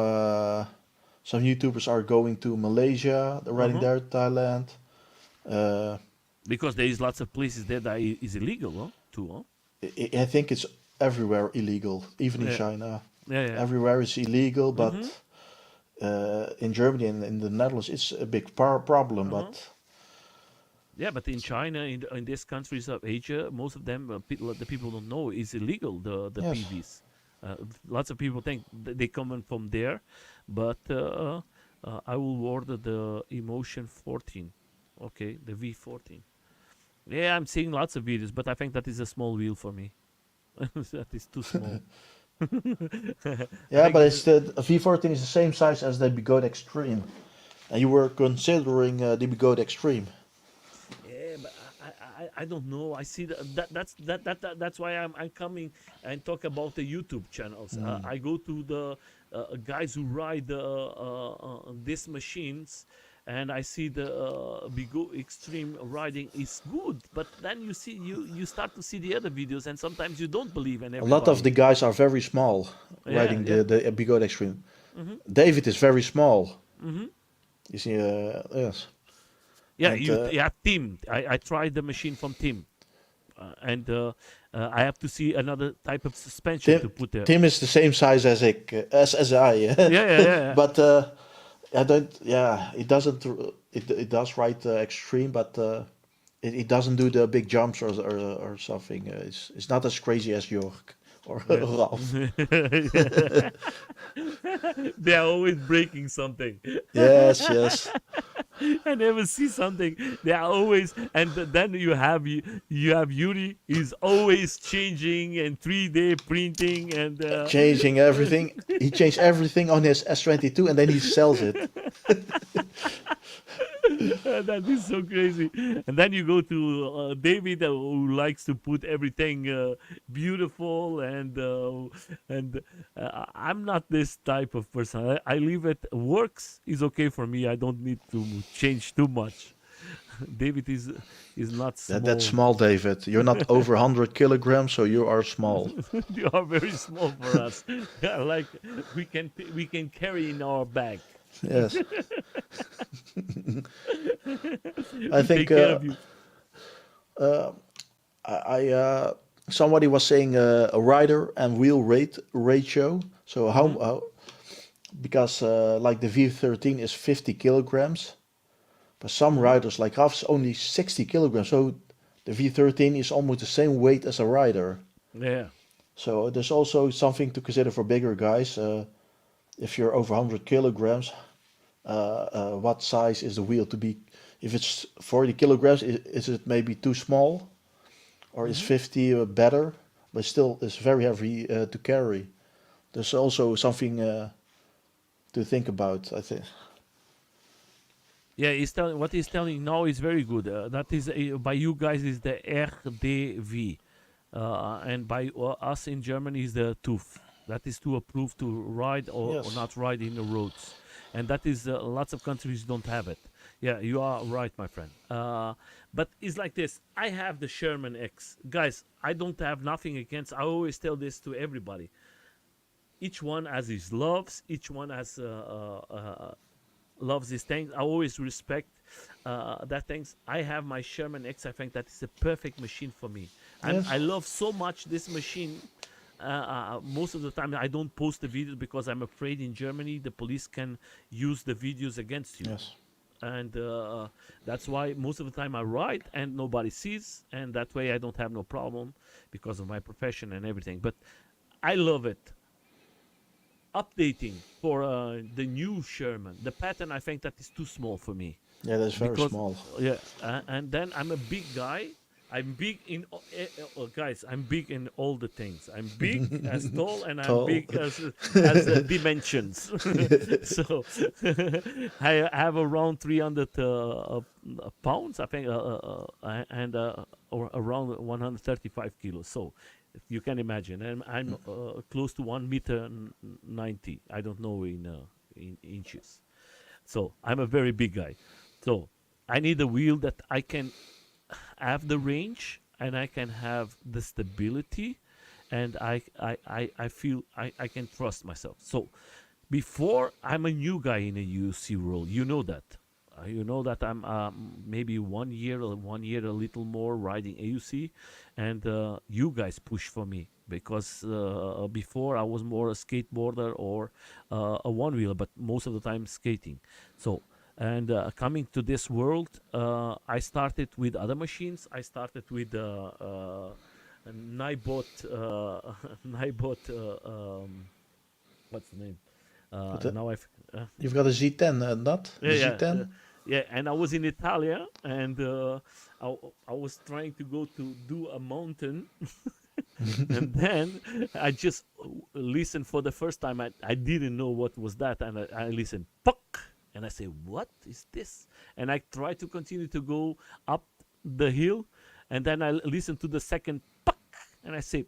Speaker 2: YouTubers are going to Malaysia, they're riding
Speaker 1: Uh-huh.
Speaker 2: there, Thailand. Uh,
Speaker 1: Because there is lots of places there that is illegal, huh? Too, huh?
Speaker 2: I think it's everywhere illegal, even in
Speaker 1: Yeah,
Speaker 2: China.
Speaker 1: yeah, yeah.
Speaker 2: Everywhere is illegal, but
Speaker 1: Mm-hmm.
Speaker 2: in Germany and in the Netherlands, it's a big problem.
Speaker 1: Uh-huh.
Speaker 2: But
Speaker 1: Yeah, but in China, in these countries of Asia, most of them, the people don't know is illegal. The
Speaker 2: yes,
Speaker 1: PVs. Lots of people think they come from there, but I will order the Emotion 14. Okay, the V14. Yeah, I'm seeing lots of videos, but I think that is a small wheel for me. That is too small.
Speaker 2: yeah,
Speaker 1: I
Speaker 2: but
Speaker 1: g-
Speaker 2: it's the V14 is the same size as the Bigot Extreme, and you were considering the Bigot Extreme.
Speaker 1: Yeah, but I don't know. I see that's why I'm coming and talk about the YouTube channels. I go to the guys who ride these machines, and I see the Bigo Extreme riding is good. But then you start to see the other videos, and sometimes you don't believe in
Speaker 2: A lot of
Speaker 1: everybody.
Speaker 2: the guys are very small
Speaker 1: Yeah,
Speaker 2: riding
Speaker 1: yeah.
Speaker 2: the Bigot Extreme.
Speaker 1: Mhm.
Speaker 2: David is very small.
Speaker 1: Mhm.
Speaker 2: You see, yes,
Speaker 1: Yeah,
Speaker 2: and
Speaker 1: yeah, Tim. I tried the machine from Tim. And I have to see another type of suspension
Speaker 2: Tim
Speaker 1: to put there.
Speaker 2: Tim is the same size as as I,
Speaker 1: Yeah, yeah, yeah, yeah.
Speaker 2: but I don't. Yeah, it doesn't. It does ride extreme, but it doesn't do the big jumps or something. It's not as crazy as York or
Speaker 1: Yeah.
Speaker 2: Ralph.
Speaker 1: They are always breaking something.
Speaker 2: Yes, yes.
Speaker 1: I never see something. They are always, and then you have Yuri. He's always changing and 3D printing and
Speaker 2: Changing everything. He changed everything on his S22 and then he sells it.
Speaker 1: that is so crazy. And then you go to David, who likes to put everything beautiful, and I'm not this type of person. I leave it. Works is okay for me. I don't need to change too much. David is not
Speaker 2: That's
Speaker 1: small.
Speaker 2: small, David. You're not over 100 kilograms, so you are small.
Speaker 1: You are very small for us. Yeah, like we can carry in our bag.
Speaker 2: Yes. I
Speaker 1: We
Speaker 2: think
Speaker 1: take care of you.
Speaker 2: I somebody was saying a rider and wheel rate ratio. So
Speaker 1: Hmm.
Speaker 2: how because like the V13 is 50 kilograms, but some
Speaker 1: Hmm.
Speaker 2: riders like Raf's only 60 kilograms. So the V13 is almost the same weight as a rider.
Speaker 1: Yeah.
Speaker 2: So there's also something to consider for bigger guys. If you're over 100 kilograms, what size is the wheel to be? If it's 40 kilograms, is it maybe too small? Or is
Speaker 1: Hmm.
Speaker 2: 50 better? But still, it's very heavy to carry. There's also something to think about, I think.
Speaker 1: Yeah, he's telling what he's telling now is very good. That is by you guys is the RDV, and by us in Germany is the TÜV. That is to approve to ride or
Speaker 2: Yes.
Speaker 1: not ride in the roads, and that is lots of countries don't have it. Yeah, you are right, my friend. But it's like this. I have the Sherman X, guys. I don't have nothing against. I always tell this to everybody. Each one has his loves. Each one has loves these things. I always respect that things. I have my Sherman X. I think that is a perfect machine for me.
Speaker 2: Yes.
Speaker 1: I love so much this machine. Most of the time, I don't post the videos because I'm afraid in Germany the police can use the videos against you.
Speaker 2: Yes.
Speaker 1: And that's why most of the time I ride and nobody sees, and that way I don't have no problem because of my profession and everything. But I love it updating for the new Sherman. The pattern I think that is too small for me
Speaker 2: Yeah, that's very
Speaker 1: because
Speaker 2: small.
Speaker 1: yeah, and then I'm a big guy. I'm big in guys. I'm big in all the things. I'm big as tall, and I'm
Speaker 2: Tall.
Speaker 1: big as dimensions. So I have around 300 pounds, I think, and or around 135 kilos. So you can imagine, and I'm close to 1 meter 90. I don't know in inches. So I'm a very big guy. So I need a wheel that I can have the range and I can have the stability, and I feel I can trust myself. So before, I'm a new guy in a UC role. You know that. You know that I'm maybe 1 year or 1 year a little more riding AUC, and you guys push for me because before I was more a skateboarder or a one wheeler, but most of the time skating. So and coming to this world, I started with other machines. I started with Nibot, Nibot. What's the name?
Speaker 2: But
Speaker 1: Now I've
Speaker 2: you've got a Z10, not
Speaker 1: yeah,
Speaker 2: the
Speaker 1: yeah,
Speaker 2: Z10.
Speaker 1: yeah. And I was in Italia, and I, I was trying to go to do a mountain, and then I just listened for the first time. I didn't know what was that, and I listened, puck, and I say, "What is this?" And I try to continue to go up the hill, and then I listen to the second puck, and I say,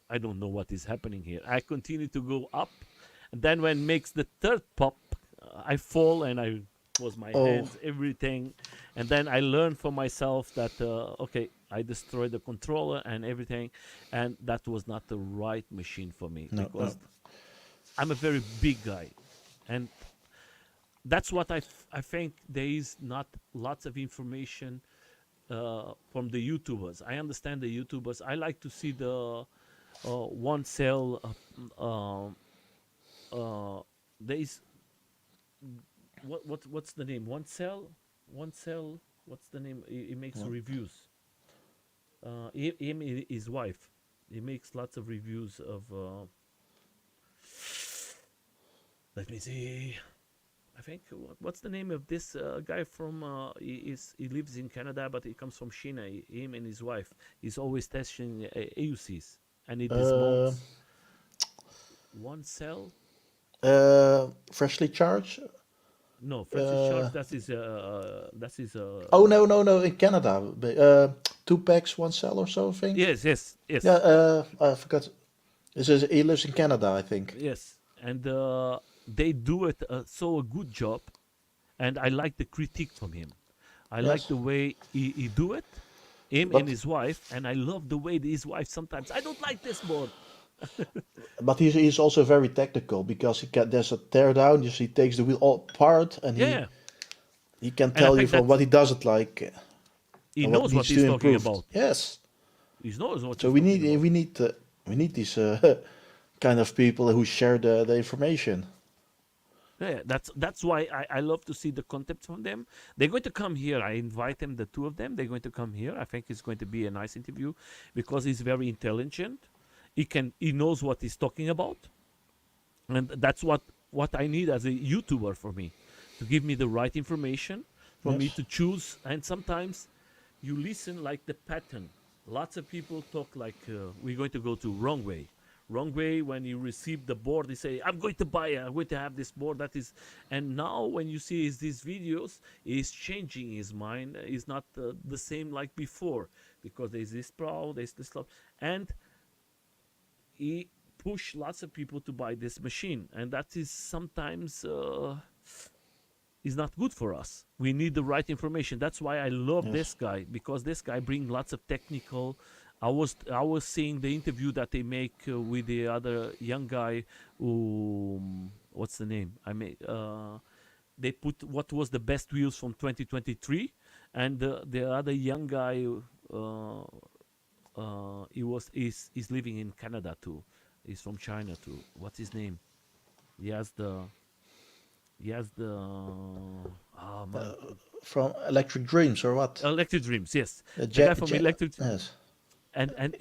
Speaker 1: "I don't know what is happening here." I continue to go up, and then when makes the third pop, I fall and I was my
Speaker 2: Oh,
Speaker 1: hands, everything, and then I learned for myself that okay, I destroyed the controller and everything, and that was not the right machine for me
Speaker 2: no, no.
Speaker 1: because I'm a very big guy, and that's what I think there is not lots of information from the YouTubers. I understand the YouTubers. I like to see the one cell. There is what's the name? One cell. What's the name? He makes
Speaker 2: What?
Speaker 1: reviews. Him, his wife. He makes lots of reviews of. Let me see. I think what's the name of this guy from? He lives in Canada, but he comes from China. Him and his wife. He's always testing AUCs, and he
Speaker 2: Uh,
Speaker 1: dismounts one cell.
Speaker 2: Freshly charged.
Speaker 1: No, Francis Charles.
Speaker 2: Uh,
Speaker 1: That's his.
Speaker 2: oh no, no, no! In Canada, 2 packs, 1 cell or so. I think.
Speaker 1: Yes, yes,
Speaker 2: Yeah.
Speaker 1: yes,
Speaker 2: I forgot. This is he lives in Canada, I think.
Speaker 1: yes, and they do it so a good job, and I like the critique from him. I like
Speaker 2: Yes,
Speaker 1: the way he do it, him and
Speaker 2: but
Speaker 1: his wife, and I love the way his wife sometimes. I don't like this board.
Speaker 2: he's also very technical because there's a tear down. He takes the wheel all apart and
Speaker 1: Yeah,
Speaker 2: he can
Speaker 1: and I
Speaker 2: tell you
Speaker 1: think
Speaker 2: from
Speaker 1: that
Speaker 2: what he doesn't like
Speaker 1: he
Speaker 2: and what
Speaker 1: knows what
Speaker 2: needs to
Speaker 1: he's talking
Speaker 2: improve.
Speaker 1: about.
Speaker 2: Yes.
Speaker 1: He knows what
Speaker 2: So
Speaker 1: he's
Speaker 2: we
Speaker 1: talking
Speaker 2: need
Speaker 1: about.
Speaker 2: these kind of people who share the information.
Speaker 1: Yeah, that's why I love to see the content from them. They're going to come here. I invite them, the two of them. They're going to come here. I think it's going to be a nice interview because he's very intelligent. He knows what he's talking about, and that's what I need as a YouTuber for me, to give me the right information for me
Speaker 2: Yes.
Speaker 1: to choose. And sometimes you listen like the pattern. Lots of people talk like we're going to go to wrong way. Wrong way when you receive the board, they say, I'm going to buy it, I'm going to have this board. That is, and now when you see these videos, he's changing his mind. He's not the same like before because there's this problem, there's this stuff, and he push lots of people to buy this machine, and that is sometimes is not good for us. We need the right information. That's why I love
Speaker 2: Yes.
Speaker 1: this guy, because this guy brings lots of technical. I was seeing the interview that they make with the other young guy who what's the name? They put what was the best wheels from 2023, and the other young guy uh, he was is living in Canada too. He's from China too. What's his name? He has the he has the oh man,
Speaker 2: From Electric Dreams or what?
Speaker 1: Electric Dreams. Yes, the guy from Electric,
Speaker 2: Yes.
Speaker 1: and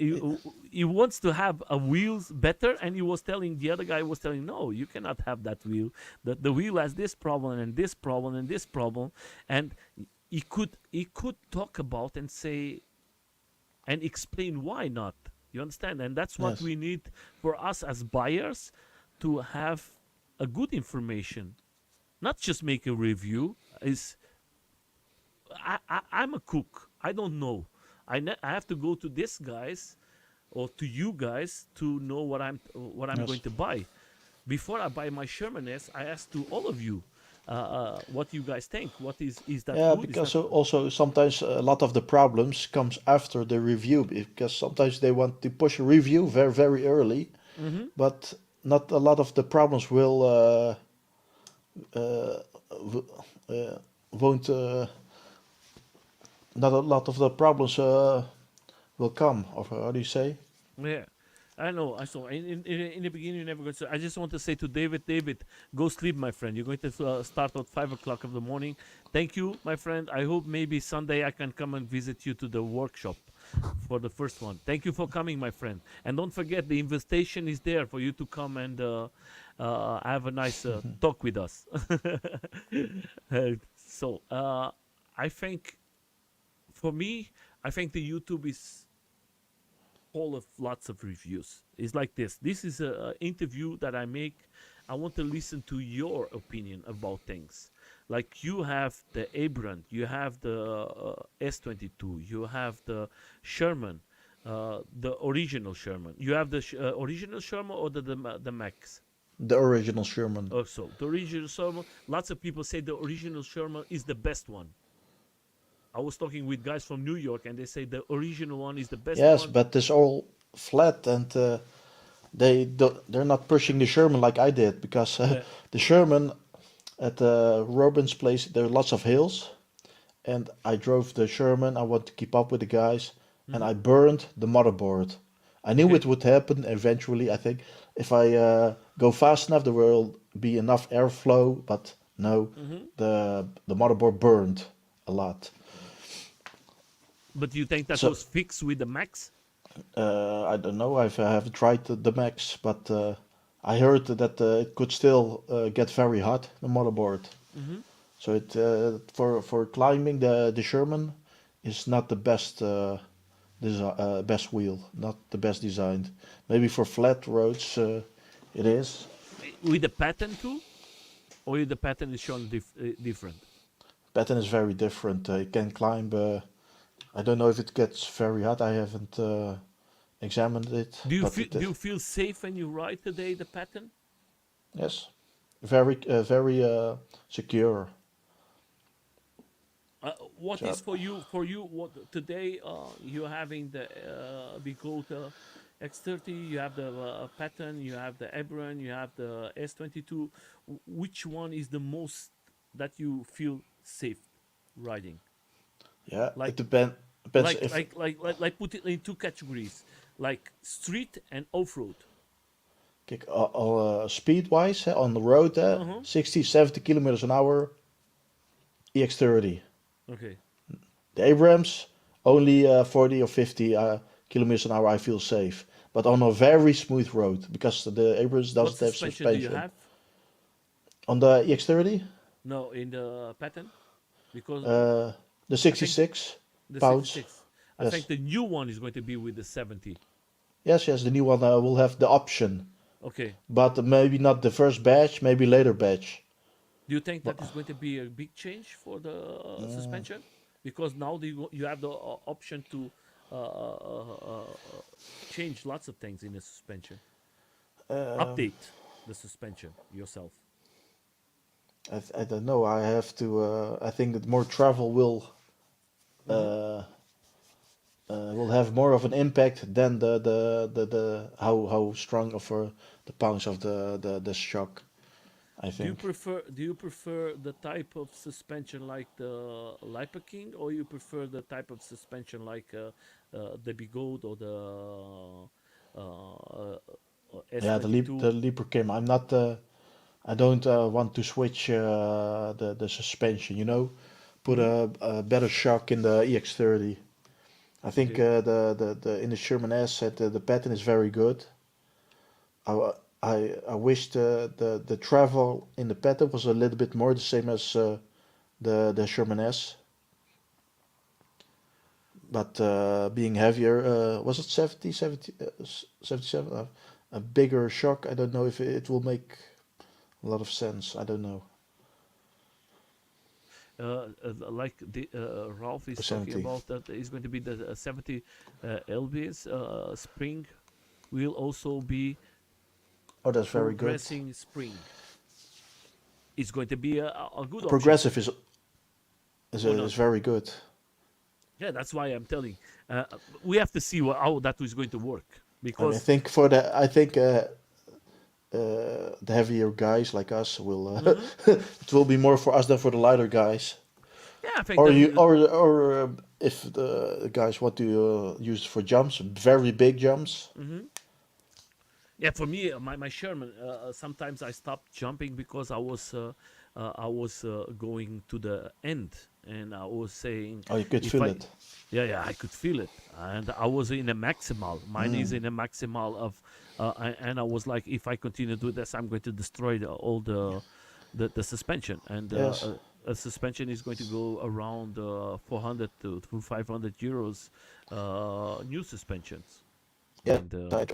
Speaker 1: he wants to have a wheels better, and he was telling the other guy was telling, no, you cannot have that wheel. The wheel has this problem and this problem and this problem, and he could talk about and say and explain why not. You understand? And that's what
Speaker 2: Yes.
Speaker 1: we need for us as buyers, to have a good information, not just make a review. Is I'm a cook. I don't know. I have to go to this guys or to you guys to know what I'm going
Speaker 2: Yes.
Speaker 1: to buy. Before I buy my Sherman S, I ask to all of you what you guys think. What is that
Speaker 2: Yeah,
Speaker 1: good? Is
Speaker 2: because
Speaker 1: that
Speaker 2: also sometimes a lot of the problems comes after the review because sometimes they want to push a review very very early,
Speaker 1: mm-hmm.
Speaker 2: but not a lot of the problems will uh, w- won't not a lot of the problems will come. Or how do you say?
Speaker 1: Yeah, I know. I saw in the beginning you never go. So I just want to say to David, go sleep, my friend. You're going to start at 5 o'clock of the morning. Thank you, my friend. I hope maybe Sunday I can come and visit you to the workshop for the first one. Thank you for coming, my friend. And don't forget, the invitation is there for you to come and have a nice talk with us. So I think for me, I think the YouTube is full of lots of reviews. It's like this. This is a interview that I make. I want to listen to your opinion about things. Like you have the Abrams, you have the S22, you have the Sherman, the original Sherman. You have the original Sherman or the Max.
Speaker 2: The original Sherman.
Speaker 1: Also, the original Sherman. Lots of people say the original Sherman is the best one. I was talking with guys from New York, and they say the original one is the best
Speaker 2: Yes,
Speaker 1: one.
Speaker 2: but it's all flat and they're not pushing the Sherman like I did because
Speaker 1: Yeah.
Speaker 2: the Sherman at Robin's place there are lots of hills and I drove the Sherman. I want to keep up with the guys and
Speaker 1: Mm-hmm.
Speaker 2: I burned the motherboard. I knew
Speaker 1: Okay.
Speaker 2: it would happen eventually. I think if I go fast enough, there will be enough airflow. But no,
Speaker 1: Mm-hmm.
Speaker 2: the motherboard burned a lot.
Speaker 1: But do you think that
Speaker 2: So
Speaker 1: was fixed with the Max?
Speaker 2: I don't know. I haven't tried the Max, but I heard that it could still get very hot, the motherboard.
Speaker 1: Mm-hmm.
Speaker 2: So it for climbing the Sherman is not the best best wheel, not the best designed. Maybe for flat roads it is.
Speaker 1: With the pattern too, or the pattern is shown different.
Speaker 2: Pattern is very different. You can climb. I don't know if it gets very hot. I haven't examined it, but it
Speaker 1: Do you feel safe when you ride today the pattern?
Speaker 2: yes, very secure.
Speaker 1: What
Speaker 2: So
Speaker 1: is for you? For you, what today? You're having the Bigota X30. You have the pattern. You have the Ebron. You have the S22. Which one is the most that you feel safe riding?
Speaker 2: yeah,
Speaker 1: Like
Speaker 2: it depends if
Speaker 1: put it in two categories, like street and off road.
Speaker 2: kick speed wise on the road
Speaker 1: Uh huh.
Speaker 2: 60 70 kilometers an hour EX30.
Speaker 1: Okay.
Speaker 2: The Abrams only 40 or 50 kilometers an hour I feel safe, but on a very smooth road because the Abrams
Speaker 1: What
Speaker 2: doesn't have
Speaker 1: suspension do you
Speaker 2: suspension.
Speaker 1: have?
Speaker 2: On the EX30,
Speaker 1: No, in the pattern, because
Speaker 2: uh, the
Speaker 1: I think
Speaker 2: 66
Speaker 1: the
Speaker 2: pounds.
Speaker 1: 66. I think
Speaker 2: Yes,
Speaker 1: the new one is going to be with the 70.
Speaker 2: yes. The new one will have the option,
Speaker 1: Okay.
Speaker 2: but maybe not the first batch, maybe later batch.
Speaker 1: Do you think
Speaker 2: But
Speaker 1: that is going to be a big change for the suspension? Because now you have the option to uh, uh, uh, uh, change lots of things in the suspension. Update the suspension yourself.
Speaker 2: I don't know. I have to. I think that more travel
Speaker 1: Mm-hmm.
Speaker 2: uh, will have more of an impact than the how strong of the pounds of the shock. I think.
Speaker 1: Do you prefer the type of suspension like the Lipa King, or you prefer the type of suspension like the Bigot or the
Speaker 2: Yeah,
Speaker 1: S22?
Speaker 2: the Leaper Kim. I'm not. I don't want to switch the suspension. You know, put
Speaker 1: Mm-hmm.
Speaker 2: a better shock in the EX30. I think
Speaker 1: Okay.
Speaker 2: the in the Sherman S set the pattern is very good. I I wish the travel in the pattern was a little bit more the same as the Sherman S, but being heavier, was it 77? A bigger shock. I don't know if it will make a lot of sense. I don't know.
Speaker 1: Like Ralph
Speaker 2: Or
Speaker 1: is talking
Speaker 2: 70.
Speaker 1: about, that is going to be the 70 LBS spring will also be
Speaker 2: Oh, that's very good.
Speaker 1: progressing spring. It's going to be a good option for
Speaker 2: Progressive
Speaker 1: you, or
Speaker 2: is
Speaker 1: not?
Speaker 2: very good.
Speaker 1: Yeah, that's why I'm telling. Uh, we have to see how that is going to work,
Speaker 2: I
Speaker 1: because
Speaker 2: think I think the heavier guys like us will
Speaker 1: mhm.
Speaker 2: it will be more for us than for the lighter guys.
Speaker 1: Yeah, I think
Speaker 2: Or
Speaker 1: that
Speaker 2: you or if the guys want to use it for jumps, very big jumps.
Speaker 1: mhm. Yeah, for me, my Sherman. Sometimes I stopped jumping because I was going to the end, and I was saying,
Speaker 2: Oh, you could
Speaker 1: if
Speaker 2: feel
Speaker 1: I,
Speaker 2: it.
Speaker 1: yeah, yeah, I could feel it, and I was in a maximal. Mine is in a maximal of, and I was like, if I continue to do this, I'm going to destroy all the suspension, and
Speaker 2: Yes.
Speaker 1: a suspension is going to go around 400 to 500 euros, new suspensions,
Speaker 2: Yeah.
Speaker 1: and
Speaker 2: I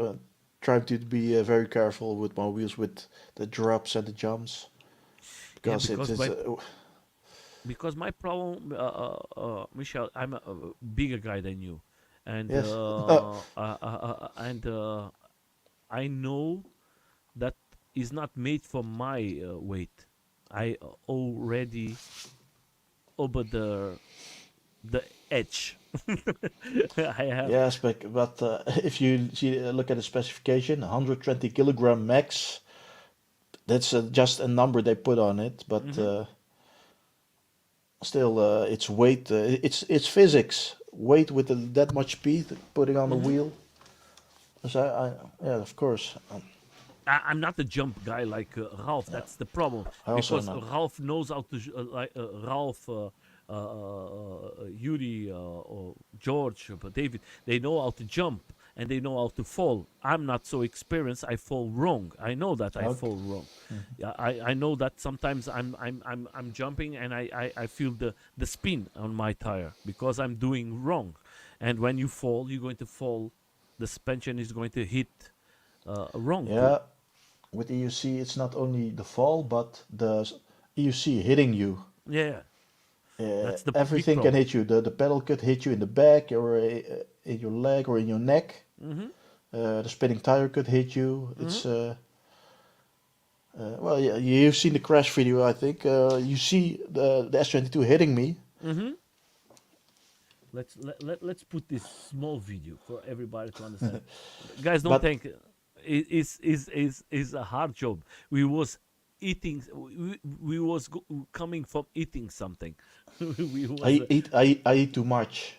Speaker 2: try to be very careful with my wheels with the drops and the jumps
Speaker 1: yeah,
Speaker 2: because it is.
Speaker 1: because my problem, Michelle, I'm a bigger guy than you, and
Speaker 2: Yes.
Speaker 1: I know that is not made for my weight. I already over the edge. I have.
Speaker 2: Yes, but if you see look at the specification, 120 kilogram max. That's just a number they put on it, but
Speaker 1: Hmm.
Speaker 2: still, it's weight. It's physics. Weight with that much speed putting on the
Speaker 1: Hmm.
Speaker 2: wheel. So yeah, of course.
Speaker 1: I'm not a jump guy like Ralph.
Speaker 2: Yeah,
Speaker 1: That's the problem,
Speaker 2: I also
Speaker 1: because
Speaker 2: not.
Speaker 1: Ralph knows how to like Ralph, Yuri, or George, but David. They know how to jump, and they know how to fall. I'm not so experienced. I fall wrong. I know that I
Speaker 2: Okay.
Speaker 1: fall wrong.
Speaker 2: Mhm.
Speaker 1: Yeah, I know that sometimes I'm jumping and I feel the spin on my tire because I'm doing wrong. And when you fall, you're going to fall. The suspension is going to hit wrong too.
Speaker 2: Yeah, with EUC, it's not only the fall, but the EUC hitting you.
Speaker 1: Yeah, that's the big
Speaker 2: Everything can
Speaker 1: problem.
Speaker 2: hit you. The pedal could hit you in the back, or in your leg, or in your neck.
Speaker 1: Hmm.
Speaker 2: The spinning tire could hit you.
Speaker 1: Hmm.
Speaker 2: Well, yeah, you've seen the crash video, I think. You see the S22 hitting me.
Speaker 1: Hmm. Let's put this small video for everybody to understand. Guys, don't
Speaker 2: But
Speaker 1: think is a hard job. We was eating. We was coming from eating something. we was
Speaker 2: I eat too much.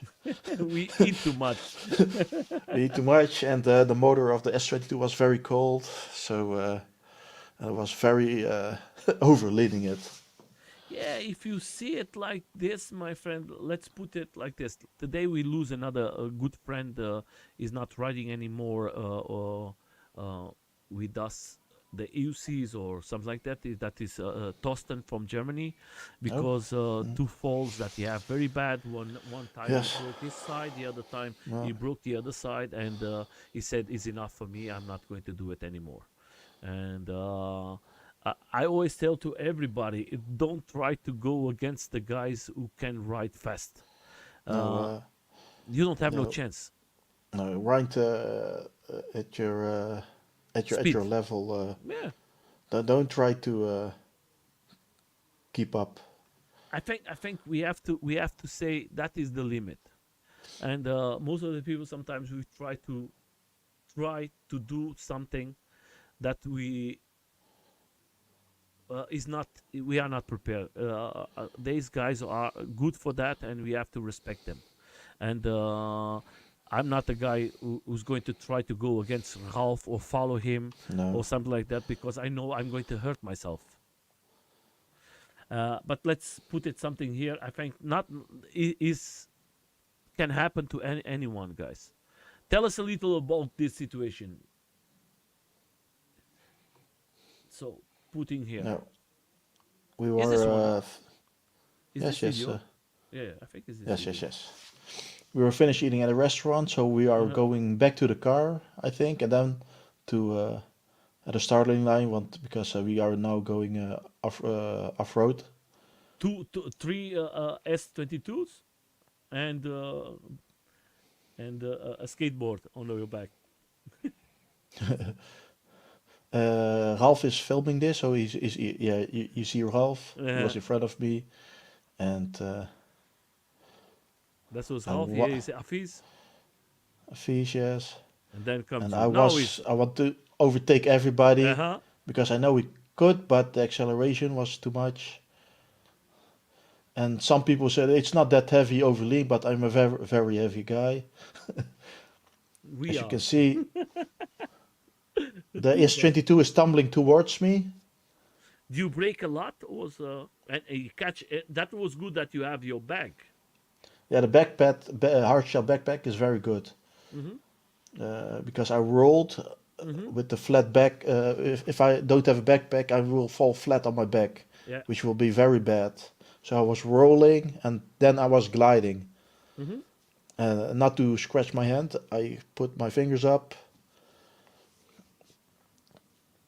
Speaker 1: we eat too much.
Speaker 2: I eat too much, and the motor of the S22 was very cold, so I was very overleading it.
Speaker 1: Yeah, if you see it like this, my friend, let's put it like this. The day we lose another good friend is not riding anymore with us, the EUCs or something like that. That is Torsten from Germany,
Speaker 2: Oh,
Speaker 1: because two falls that he have very bad. One time he
Speaker 2: yes.
Speaker 1: broke his side, the other time he
Speaker 2: No,
Speaker 1: broke the other side, and he said, "It's enough for me. I'm not going to do it anymore." And I always tell to everybody, don't try to go against the guys who can ride fast.
Speaker 2: no,
Speaker 1: Uh, you don't have no
Speaker 2: no,
Speaker 1: chance.
Speaker 2: no. Right at
Speaker 1: Speed.
Speaker 2: your level.
Speaker 1: Yeah,
Speaker 2: Don't try to keep up.
Speaker 1: I think we have to say that is the limit. And most of the people, sometimes we try to do something that is not we are not prepared. These guys are good for that, and we have to respect them. And I'm not the guy who's going to try to go against Ralph or follow him or
Speaker 2: No,
Speaker 1: something like that, because I know I'm going to hurt myself. But let's put it something here. I think not is can happen to anyone, guys. Tell us a little about this situation. So putting here,
Speaker 2: no. We
Speaker 1: is this
Speaker 2: were.
Speaker 1: one? Is this
Speaker 2: Yes, yes,
Speaker 1: video? Yeah, I think it's this
Speaker 2: yes, yes,
Speaker 1: video.
Speaker 2: yes. We were finished eating at a restaurant, so we are
Speaker 1: Uh-huh.
Speaker 2: going back to the car, I think, and then to at the starting line, because we are now going off road.
Speaker 1: Three S22s and a skateboard on your back.
Speaker 2: Ralph is filming this, so yeah. You see Ralph. He
Speaker 1: Uh,
Speaker 2: was in front of me, and
Speaker 1: that was
Speaker 2: I
Speaker 1: half. Here is Afiz,
Speaker 2: fish, yes,
Speaker 1: and then comes
Speaker 2: and
Speaker 1: you. Now is
Speaker 2: I want to overtake everybody
Speaker 1: uh-huh.
Speaker 2: because I know we could, but the acceleration was too much. And some people said it's not that heavy overlean, but I'm a very very heavy guy.
Speaker 1: We
Speaker 2: As you can
Speaker 1: are
Speaker 2: see, the
Speaker 1: two guys.
Speaker 2: S22 is tumbling towards me.
Speaker 1: Do you break a lot? Was and you catch? That was good that you have your bag.
Speaker 2: Yeah, the hard shell backpack is very good
Speaker 1: Mm-hmm.
Speaker 2: because I rolled
Speaker 1: Mm-hmm.
Speaker 2: with the flat back. If I don't have a backpack, I will fall flat on my back,
Speaker 1: Yeah.
Speaker 2: which will be very bad. So I was rolling and then I was gliding.
Speaker 1: Mm-hmm.
Speaker 2: Not to scratch my hand, I put my fingers up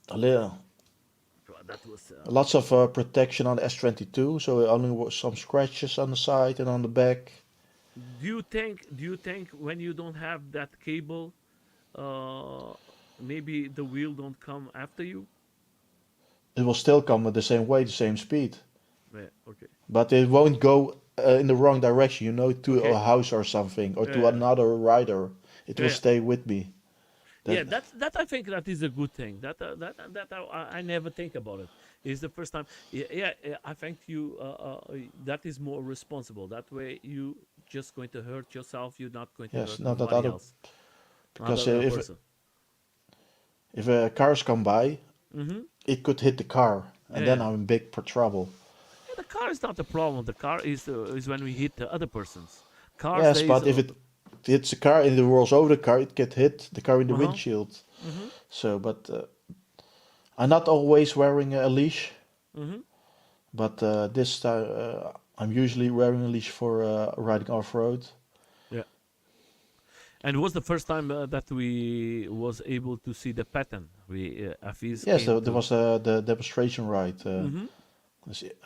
Speaker 2: a little.
Speaker 1: That was.
Speaker 2: Lots of protection on the S22, so only was some scratches on the side and on the back.
Speaker 1: Do you think when you don't have that cable, uh, maybe the wheel don't come after you?
Speaker 2: It will still come at the same way, the same speed,
Speaker 1: Yeah. Okay.
Speaker 2: but it won't go in the wrong direction, to a
Speaker 1: Okay.
Speaker 2: house or something, or to
Speaker 1: Yeah.
Speaker 2: another rider. It will
Speaker 1: Yeah.
Speaker 2: stay with me.
Speaker 1: Yeah,
Speaker 2: That
Speaker 1: that I think that is a good thing. I never think about it. It's the first time. Yeah, yeah. I think you. That is more responsible. That way, you just going to hurt yourself. You're not going to
Speaker 2: yes,
Speaker 1: hurt
Speaker 2: not that
Speaker 1: nobody
Speaker 2: other,
Speaker 1: else,
Speaker 2: because
Speaker 1: another person.
Speaker 2: if cars come by,
Speaker 1: Mm-hmm.
Speaker 2: it could hit the car, and then
Speaker 1: Yeah.
Speaker 2: I'm in big trouble.
Speaker 1: Yeah, the car is not the problem. The car is when we hit the other persons. Cars,
Speaker 2: Yes,
Speaker 1: there is.
Speaker 2: but if it hits the car and it rolls over the car, it can hit the car in the
Speaker 1: Uh-huh.
Speaker 2: windshield.
Speaker 1: Mm-hmm.
Speaker 2: So, but I'm not always wearing a leash,
Speaker 1: Mm-hmm.
Speaker 2: but this time I'm usually wearing a leash for riding off road.
Speaker 1: Yeah. And it was the first time that we was able to see the pattern. We Afiz
Speaker 2: Yes,
Speaker 1: came
Speaker 2: there
Speaker 1: to.
Speaker 2: was the demonstration ride.
Speaker 1: Mm-hmm.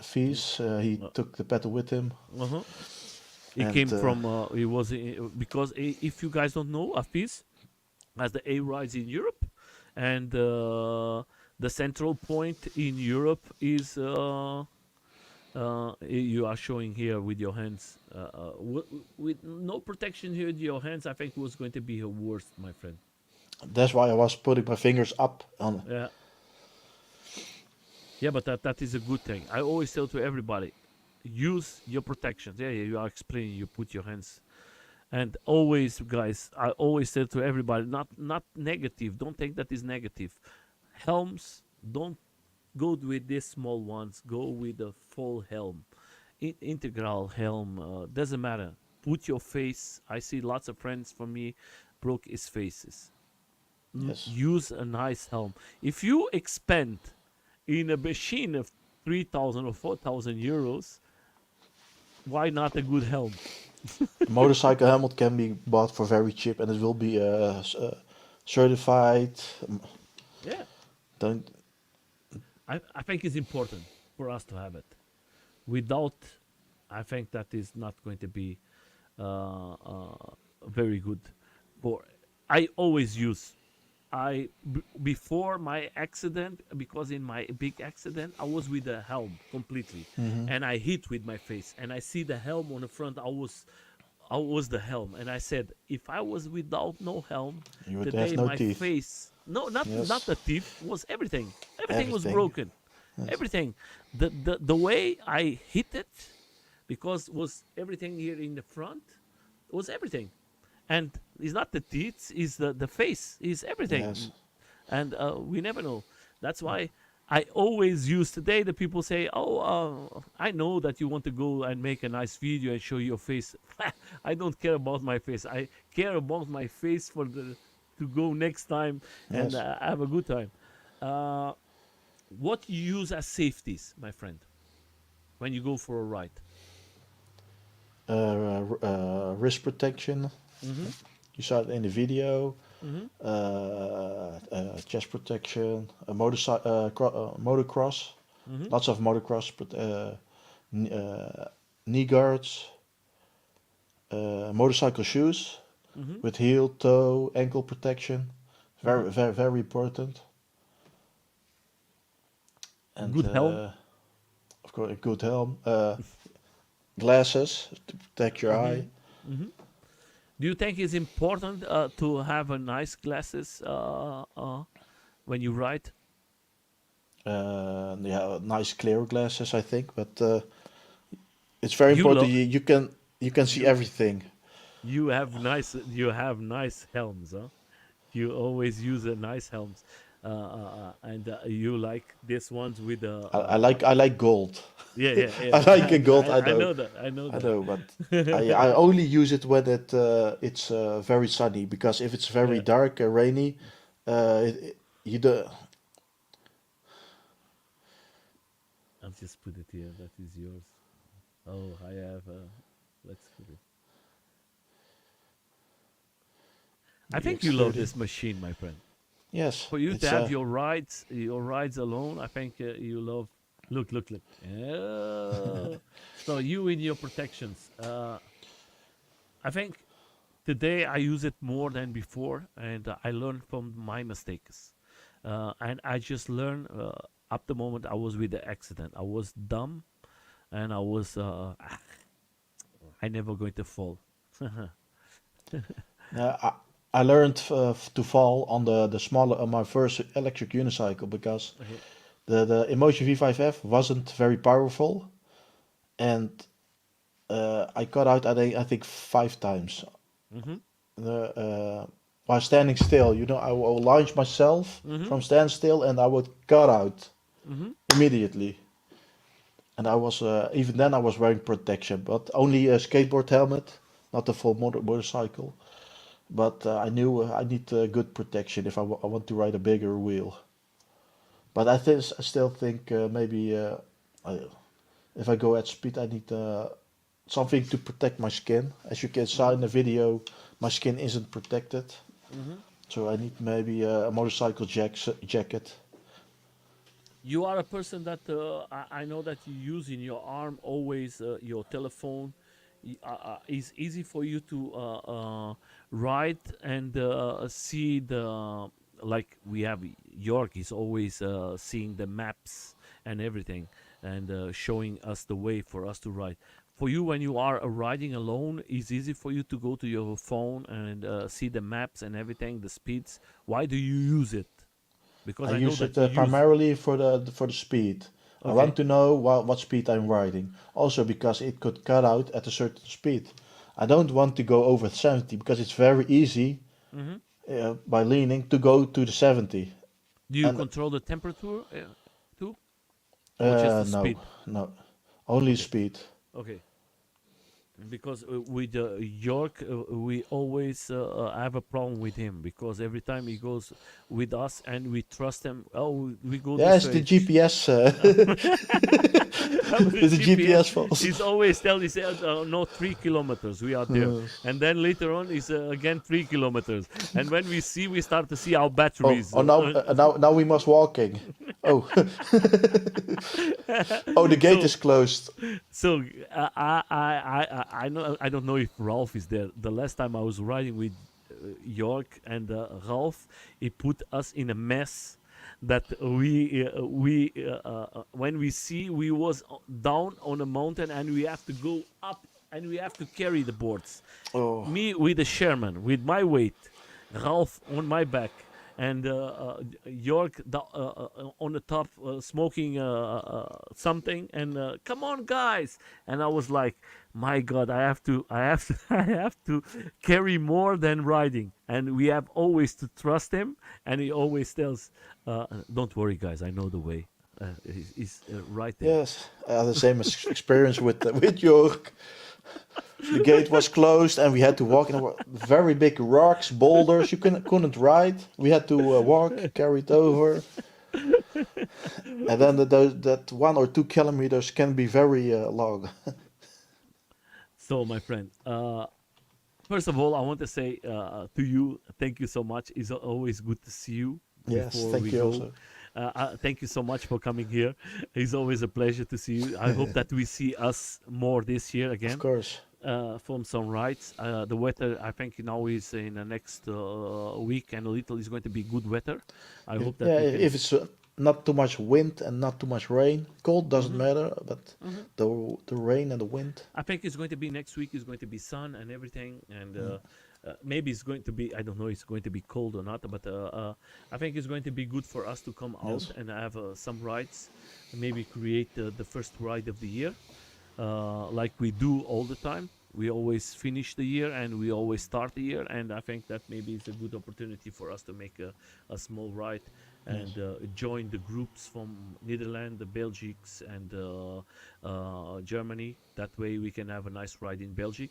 Speaker 2: Fees, he
Speaker 1: Uh,
Speaker 2: took the pedal with him,
Speaker 1: uh-huh. He
Speaker 2: and
Speaker 1: came from. He was because if you guys don't know, Afiz has the A rides in Europe, and the central point in Europe is you are showing here with your hands with no protection here with your hands. I think it was going to be a worst, my friend.
Speaker 2: that's why I was putting my fingers up on.
Speaker 1: Yeah, yeah, but that is a good thing. I always tell to everybody, use your protections. Yeah, you are explaining. You put your hands, and always, guys, I always tell to everybody, not negative. Don't think that is negative. Helms, don't go with these small ones. Go with a full helm, integral helm. Doesn't matter. Put your face. I see lots of friends from me broke his faces.
Speaker 2: Yes,
Speaker 1: Use a nice helm. If you expend in a machine of 3,000 or 4,000 euros, why not a good helm?
Speaker 2: a motorcycle helmet can be bought for very cheap, and it will be certified.
Speaker 1: Yeah,
Speaker 2: Don't.
Speaker 1: I think it's important for us to have it. Without, I think that is not going to be very good. For I always use before my accident, because in my big accident I was with the helm completely,
Speaker 2: Hmm.
Speaker 1: and I hit with my face, and I see the helm on the front. I was the helm, and I said, if I was without no helm
Speaker 2: You would have
Speaker 1: today,
Speaker 2: no
Speaker 1: my
Speaker 2: teeth.
Speaker 1: face, no, not
Speaker 2: Yes,
Speaker 1: the teeth, was everything. Everything was
Speaker 2: everything.
Speaker 1: broken.
Speaker 2: Yes,
Speaker 1: Everything. The way I hit it, because was everything here in the front, was everything, and it's not the teeth, it's the face, is
Speaker 2: yes,
Speaker 1: everything, and we never know. That's why I always use today. The people say, "Oh, I know that you want to go and make a nice video and show your face." I don't care about my face. I care about my face for the to go next time and
Speaker 2: yes.
Speaker 1: have a good time. Uh, what you use as safeties, my friend, when you go for a ride?
Speaker 2: Wrist protection.
Speaker 1: Mm-hmm.
Speaker 2: You saw it in the video.
Speaker 1: Mm-hmm.
Speaker 2: Chest protection. Motocross.
Speaker 1: Mm-hmm.
Speaker 2: Lots of motocross. Knee guards. Motorcycle shoes
Speaker 1: Mm-hmm.
Speaker 2: with heel, toe, ankle protection.
Speaker 1: Mm-hmm.
Speaker 2: Very, very, very important. And
Speaker 1: Good helm.
Speaker 2: of course, a good helm. Glasses to protect your
Speaker 1: Mm-hmm.
Speaker 2: eye.
Speaker 1: Mm-hmm. Do you think it's important to have a nice glasses when you ride?
Speaker 2: Yeah, nice clear glasses, I think. But it's very
Speaker 1: You
Speaker 2: important.
Speaker 1: love
Speaker 2: You can see
Speaker 1: you
Speaker 2: everything.
Speaker 1: you have nice helms, huh? You always use a nice helms, and you like this ones with the
Speaker 2: I like gold.
Speaker 1: yeah, yeah,
Speaker 2: I
Speaker 1: yeah.
Speaker 2: like a gold. I
Speaker 1: I
Speaker 2: know.
Speaker 1: know that. I know
Speaker 2: I
Speaker 1: that.
Speaker 2: know, but I only use it when it's very sunny, because if it's very
Speaker 1: Yeah,
Speaker 2: dark and rainy, you do.
Speaker 1: I'll just put it here. That is yours. Oh, I have. Let's put it. I think you love
Speaker 2: EX30.
Speaker 1: this machine, my friend.
Speaker 2: Yes,
Speaker 1: For you to
Speaker 2: it's
Speaker 1: have your rides alone, I think you love. Look, look, look. So you in your protections. I think today I use it more than before, and I learned from my mistakes. And I just learned. Up the moment I was with the accident, I was dumb, and I was. I never going to fall.
Speaker 2: I I learned to fall on the smaller on my first electric unicycle, because
Speaker 1: Okay.
Speaker 2: the Emotion V5F wasn't very powerful, and I got out I think 5 times.
Speaker 1: Mhm.
Speaker 2: Uh, while standing still, I will launch myself
Speaker 1: Mhm.
Speaker 2: from standstill, and I would cut out
Speaker 1: Mhm.
Speaker 2: immediately. And I was even then I was wearing protection, but only a skateboard helmet, not the full motorcycle. but I knew I need good protection if I want to ride a bigger wheel. But I still think maybe I, if I go at speed, I need something to protect my skin. As you can saw
Speaker 1: Hmm.
Speaker 2: in the video, my skin isn't protected,
Speaker 1: Hmm.
Speaker 2: so I need maybe a motorcycle jacket.
Speaker 1: You are a person that I know that you use in your arm always your telephone. It's easy for you to write and see the like we have York is always seeing the maps and everything and showing us the way for us to ride. For you, when you are riding alone, it's easy for you to go to your phone and see the maps and everything, the speeds. Why do you use it? Because
Speaker 2: I
Speaker 1: I know
Speaker 2: use it
Speaker 1: that you use.
Speaker 2: primarily for the speed. I want
Speaker 1: Okay.
Speaker 2: to know what speed I'm riding. Also because it could cut out at a certain speed. I don't want to go over 70 because it's very easy
Speaker 1: Hmm.
Speaker 2: by leaning to go to the 70.
Speaker 1: Do you
Speaker 2: And
Speaker 1: control the temperature too, or just the
Speaker 2: no,
Speaker 1: speed?
Speaker 2: no, only
Speaker 1: Okay,
Speaker 2: speed.
Speaker 1: okay. Because with York, we always have a problem with him because every time he goes with us and we trust him, oh, we go this
Speaker 2: Yes, the
Speaker 1: way.
Speaker 2: GPS.
Speaker 1: But the
Speaker 2: The
Speaker 1: GPS
Speaker 2: GPS fault.
Speaker 1: is always tell us no 3 kilometers we are there, and then later on is again 3 kilometers, and when we see we start to see our batteries.
Speaker 2: now we must walking. Oh, oh, the gate
Speaker 1: So
Speaker 2: is closed.
Speaker 1: So I know I don't know if Ralph is there. The last time I was riding with York and Ralph, he put us in a mess that we when we see we was down on a mountain and we have to go up and we have to carry the boards.
Speaker 2: Oh,
Speaker 1: Me with the Sherman with my weight, Ralph on my back, and York on the top smoking something. And come on, guys! And I was like, my God, I have to, I have to carry more than riding. And we have always to trust him, and he always tells, "Don't worry, guys, I know the way." He's right there.
Speaker 2: yes. I had the same experience with York. The gate was closed and we had to walk in very big rocks, boulders. You couldn't ride. We had to walk, carry it over. And then that 1 or 2 kilometers can be very long.
Speaker 1: So, my friend, first of all, I want to say to you, thank you so much. It's always good to see you
Speaker 2: Yes,
Speaker 1: before we
Speaker 2: thank you
Speaker 1: go.
Speaker 2: also.
Speaker 1: Thank you so much for coming here. It's always a pleasure to see you. I hope that we see us more this year
Speaker 2: Of
Speaker 1: again
Speaker 2: course.
Speaker 1: from some rides. The weather, I think now is in the next week and a little is going to be good weather. I hope that
Speaker 2: Yeah,
Speaker 1: we can.
Speaker 2: if it's not too much wind and not too much rain, cold doesn't
Speaker 1: Mhm,
Speaker 2: matter, but
Speaker 1: mhm.
Speaker 2: the rain and the wind.
Speaker 1: I think it's going to be next week. Is going to be sun and everything, and
Speaker 2: Mm,
Speaker 1: maybe it's going to be. I don't know. It's going to be cold or not, but I think it's going to be good for us to come out
Speaker 2: yes.
Speaker 1: and have some rides, and maybe create the first ride of the year, like we do all the time. We always finish the year and we always start the year, and I think that maybe it's a good opportunity for us to make a small ride
Speaker 2: Yes.
Speaker 1: and join the groups from Netherlands, the Belgics, and Germany. That way, we can have a nice ride in Belgium,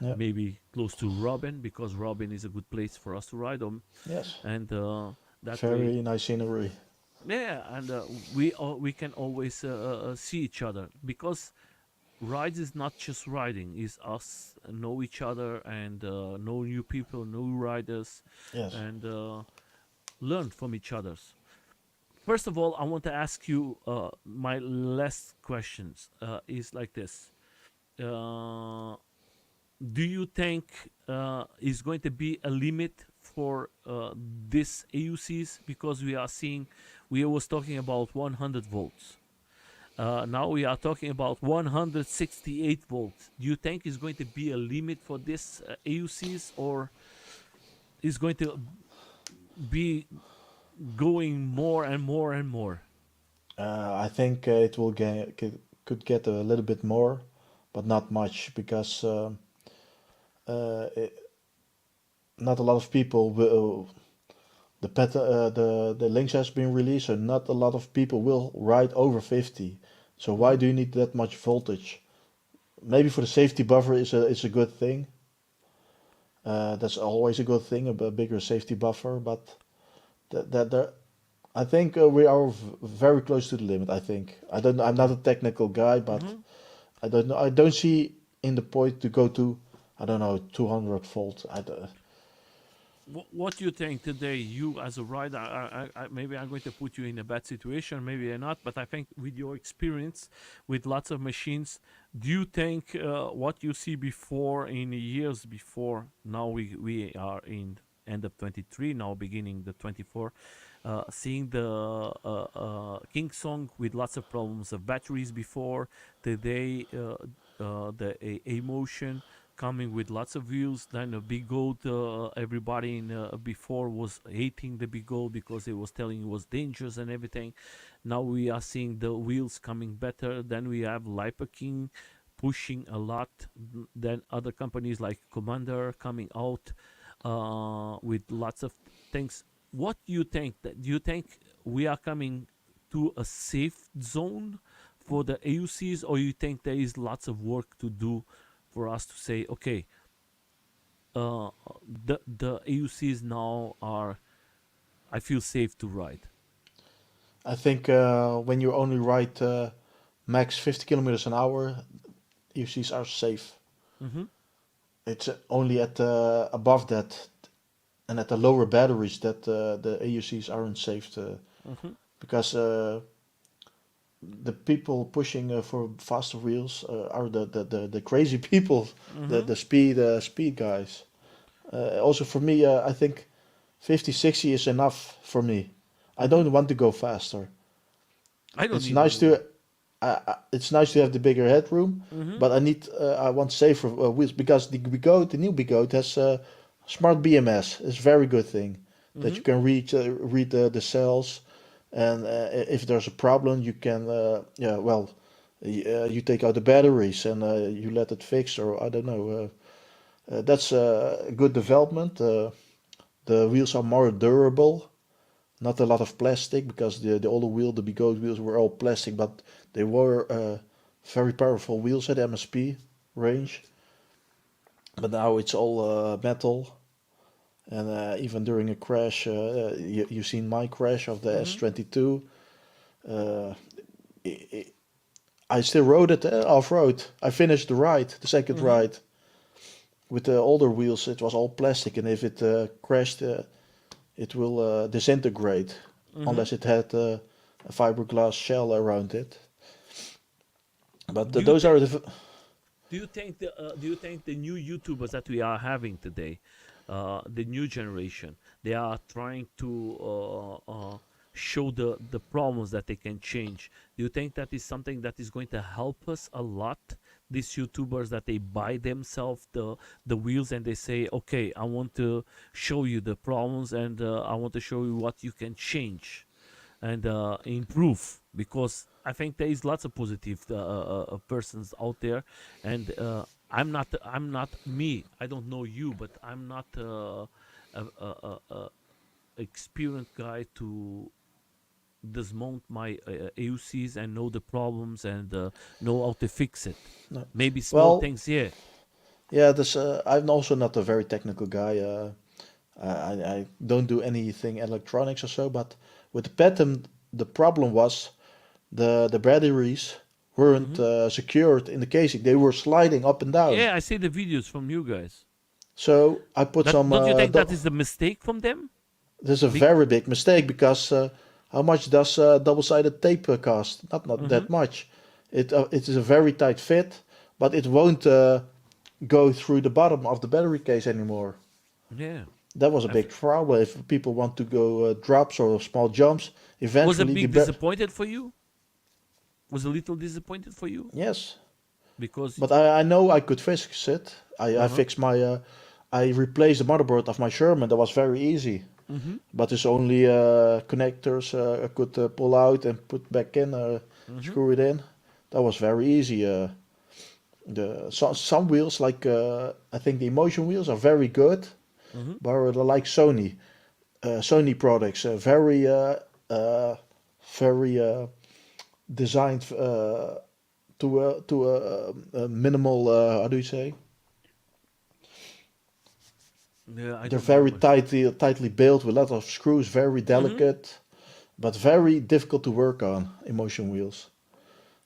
Speaker 2: Yeah.
Speaker 1: maybe close to Robin, because Robin is a good place for us to ride on,
Speaker 2: Yes.
Speaker 1: and that way,
Speaker 2: Very nice scenery.
Speaker 1: yeah, and we can always see each other because rides is not just riding; it's us know each other and know new people, new riders,
Speaker 2: Yes.
Speaker 1: and learn from each other's. First of all, I want to ask you my last questions. Is like this: uh, Do you think is going to be a limit for this AUCs? Because we are seeing, we was talking about 100 volts. Now we are talking about 168 volts. Do you think is going to be a limit for this AUCs, or is going to be going more and more and more?
Speaker 2: I think it will could get a little bit more, but not much because it, not a lot of people will. The links has been released, so not a lot of people will ride over 50. So why
Speaker 1: Hmm.
Speaker 2: do you need that much voltage? Maybe for the safety buffer is a good thing, That's always a good thing, a bigger safety buffer. But that I think we are very close to the limit. I think I don't. I'm not
Speaker 1: Yeah.
Speaker 2: a technical guy, but
Speaker 1: Hmm.
Speaker 2: I don't know. I don't see in the point to go to, I don't know, 200 volt.
Speaker 1: What do you think today? You as a rider, maybe I'm going to put you in a bad situation, maybe not. But I think with your experience with lots of machines, do you think what you see before in years before? Now we are in end of 23, now beginning the 24. Seeing the King Song with lots of problems of batteries before today, the A motion coming with lots of wheels. Then a big goat, everybody in before was hating the big goat because it was telling it was dangerous and everything. Now we are seeing the wheels coming better. Then we have Lipa King pushing a lot. Then other companies like Commander coming out with lots of things. What do you think? Do you think we are coming to a safe zone for the AUCs, or you think there is lots of work to do for us to say, okay, uh, the AUCs now are, I feel safe to ride.
Speaker 2: I think when you only ride max 50 kilometers an hour, UCs are safe.
Speaker 1: Mm-hmm.
Speaker 2: It's only at above that and at the lower batteries that the AUCs aren't safe
Speaker 1: Mm-hmm.
Speaker 2: because the people pushing for faster wheels are the crazy people,
Speaker 1: Mm-hmm.
Speaker 2: the speed guys. Also for me, I think 50, 60 is enough for me. I
Speaker 1: Mm-hmm.
Speaker 2: don't want to go faster.
Speaker 1: I don't
Speaker 2: It's
Speaker 1: even
Speaker 2: nice
Speaker 1: know.
Speaker 2: to it's nice to have the bigger headroom,
Speaker 1: Mm-hmm.
Speaker 2: but I want safer wheels because the new Bigote has smart BMS. It's a very good thing that
Speaker 1: Mm-hmm.
Speaker 2: you can read the cells, and if there's a problem, you can you take out the batteries and you let it fix, or I don't know. That's a good development. The wheels are more durable, not a lot of plastic because the older the big goat wheels were all plastic, but they were very powerful wheels at MSP range. But now it's all metal, and even during a crash, you've seen my crash of the
Speaker 1: Mm-hmm.
Speaker 2: S22. Uh, I I still rode it off road. I finished the ride, the second
Speaker 1: Mm-hmm.
Speaker 2: ride. With the older wheels, it was all plastic, and if it crashed, it will disintegrate
Speaker 1: Mm-hmm.
Speaker 2: unless it had a fiberglass shell around it. But
Speaker 1: Do you
Speaker 2: those
Speaker 1: think?
Speaker 2: are
Speaker 1: Do you think the new YouTubers that we are having today, the new generation, they are trying to show the problems that they can change? Do you think that is something that is going to help us a lot? These YouTubers that they buy themselves the wheels and they say, okay, I want to show you the problems and I want to show you what you can change and improve, because I think there is lots of positive persons out there, and I'm not me. I don't know you, but I'm not a experienced guy to dismount my AUCs and know the problems and know how to fix it.
Speaker 2: no.
Speaker 1: Maybe small
Speaker 2: Well,
Speaker 1: things, yeah.
Speaker 2: yeah. This I'm also not a very technical guy. I don't do anything electronics or so. But with the patent, the problem was the batteries weren't
Speaker 1: Hmm.
Speaker 2: secured in the casing. They were sliding up and down.
Speaker 1: Yeah, I see the videos from you guys.
Speaker 2: So I put
Speaker 1: That
Speaker 2: some.
Speaker 1: don't you think that is a mistake from them?
Speaker 2: There's a
Speaker 1: Big.
Speaker 2: very big mistake because how much does double-sided tape cost? Not
Speaker 1: Mm-hmm.
Speaker 2: that much. It is a very tight fit, but it won't go through the bottom of the battery case anymore.
Speaker 1: Yeah.
Speaker 2: That was a big problem. If people want to go drops or small jumps,
Speaker 1: Was a
Speaker 2: eventually
Speaker 1: big disappointed for you? Was a little disappointed for you
Speaker 2: yes.
Speaker 1: because.
Speaker 2: But I know I could fix it. I
Speaker 1: Uh huh.
Speaker 2: fixed my I replaced the motherboard of my Sherman. That was very easy.
Speaker 1: Mhm.
Speaker 2: But there's only connectors I could pull out and put back in,
Speaker 1: Mhm.
Speaker 2: screw it in. That was very easy. Some wheels, like I think the Emotion wheels, are very good,
Speaker 1: Mhm.
Speaker 2: but they're like Sony products, uh, very designed to a minimal. How do you say?
Speaker 1: Yeah, I
Speaker 2: They're
Speaker 1: don't know
Speaker 2: very
Speaker 1: much.
Speaker 2: tightly built with a lot of screws, very
Speaker 1: Mm-hmm.
Speaker 2: delicate, but very difficult to work on. Emotion wheels.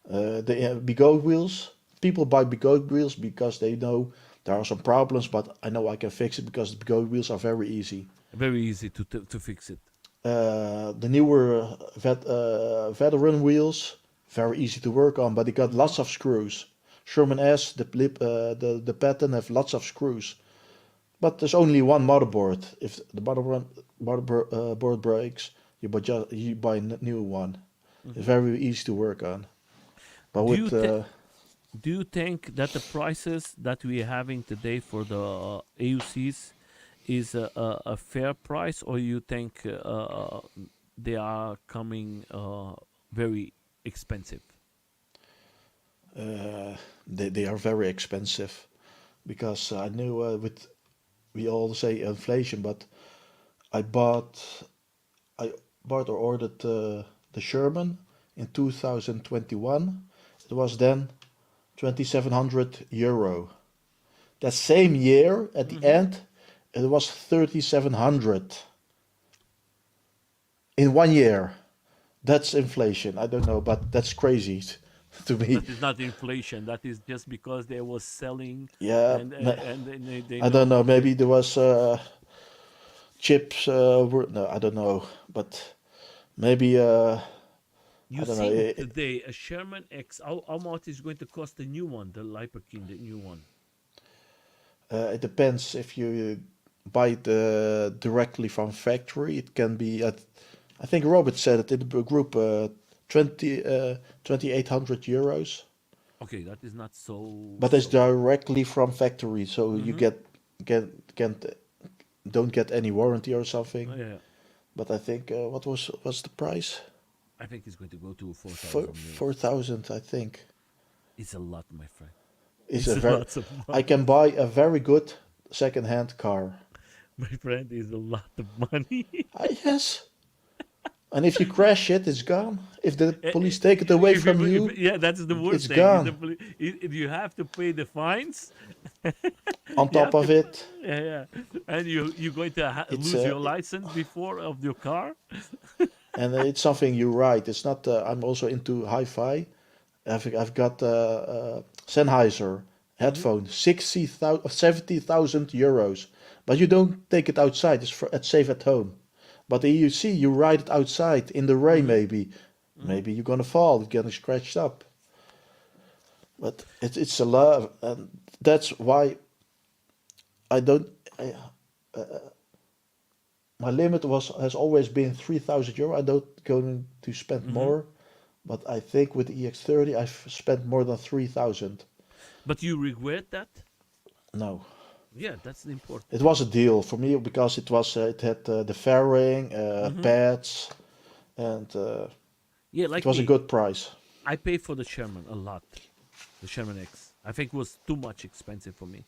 Speaker 2: The Bigot wheels. People buy Bigot wheels because they know there are some problems, but I know I can fix it because the Bigot wheels are very easy.
Speaker 1: Very easy to fix it.
Speaker 2: The newer veteran wheels, very easy to work on, but they got
Speaker 1: Mm-hmm.
Speaker 2: lots of screws. Sherman S, the pattern have lots of screws, but there's only one motherboard. If the board breaks, you buy a new one. It's
Speaker 1: Mm-hmm.
Speaker 2: very easy to work on. But
Speaker 1: Do you
Speaker 2: with
Speaker 1: th- do you think that the prices that we are having today for the AUCs is a fair price, or you think they are coming very expensive?
Speaker 2: they are very expensive because I knew with we all say inflation, but I bought I bought or ordered the Sherman in 2021. It was then 2,700 euro. That same year, at the
Speaker 1: Mm-hmm.
Speaker 2: end, it was 3,700 in 1 year. That's inflation. I don't know, but that's crazy to me.
Speaker 1: That is not inflation. That is just because they was selling,
Speaker 2: Yeah,
Speaker 1: and they
Speaker 2: I don't know.
Speaker 1: know
Speaker 2: Maybe there was chips. No, I don't know, but maybe I
Speaker 1: you
Speaker 2: don't know.
Speaker 1: seen today a Sherman X. How much is going to cost the new one, the Liperkin, the new one?
Speaker 2: It depends if you buy it directly from factory. It can be at, I think Robert said it in the group, 2,800 euros.
Speaker 1: Okay, that is not
Speaker 2: But it's
Speaker 1: so.
Speaker 2: directly from factory, so you
Speaker 1: Mm-hmm.
Speaker 2: get don't get any warranty or
Speaker 1: Oh,
Speaker 2: something.
Speaker 1: yeah,
Speaker 2: But I think what's the price?
Speaker 1: I think it's going to go to
Speaker 2: For
Speaker 1: 4,000 euros.
Speaker 2: 4,000, I think.
Speaker 1: It's a lot, my friend.
Speaker 2: Is
Speaker 1: It's
Speaker 2: a
Speaker 1: a
Speaker 2: very
Speaker 1: lot of
Speaker 2: I
Speaker 1: money,
Speaker 2: can buy a very good second-hand car.
Speaker 1: my friend. Is a lot of money.
Speaker 2: Yes. And if you crash it, it's gone. If the
Speaker 1: Eh, eh,
Speaker 2: police take it away
Speaker 1: if,
Speaker 2: from
Speaker 1: if
Speaker 2: you,
Speaker 1: yeah, that's the
Speaker 2: it's
Speaker 1: worst thing.
Speaker 2: gone.
Speaker 1: If you have to pay the fines,
Speaker 2: On
Speaker 1: you
Speaker 2: top
Speaker 1: have
Speaker 2: of
Speaker 1: to,
Speaker 2: it,
Speaker 1: yeah, yeah, and you're going to
Speaker 2: it's
Speaker 1: lose your license before of your car.
Speaker 2: and it's something you write. It's not. I'm also into hi-fi. I've got Sennheiser
Speaker 1: Hmm.
Speaker 2: headphone, 60,000, 70,000 euros. But you don't take it outside. It's safe at home. But you see, you ride it outside in the rain.
Speaker 1: Hmm.
Speaker 2: Maybe,
Speaker 1: Hmm.
Speaker 2: maybe you're gonna fall. It's getting scratched up. But it's a lot, and that's why I don't. I, my limit has always been 3,000 euro. I don't going to spend
Speaker 1: Hmm.
Speaker 2: more, but I think with the EX30 I've spent more than 3,000.
Speaker 1: But you regret that?
Speaker 2: No,
Speaker 1: Yeah, that's the important
Speaker 2: it was
Speaker 1: thing.
Speaker 2: a deal for me because it had the fairing,
Speaker 1: Hmm.
Speaker 2: pads, and
Speaker 1: Yeah,
Speaker 2: it
Speaker 1: like
Speaker 2: was a
Speaker 1: me,
Speaker 2: good price.
Speaker 1: I pay for the Sherman a lot. The Sherman X. I think it was too much expensive for me.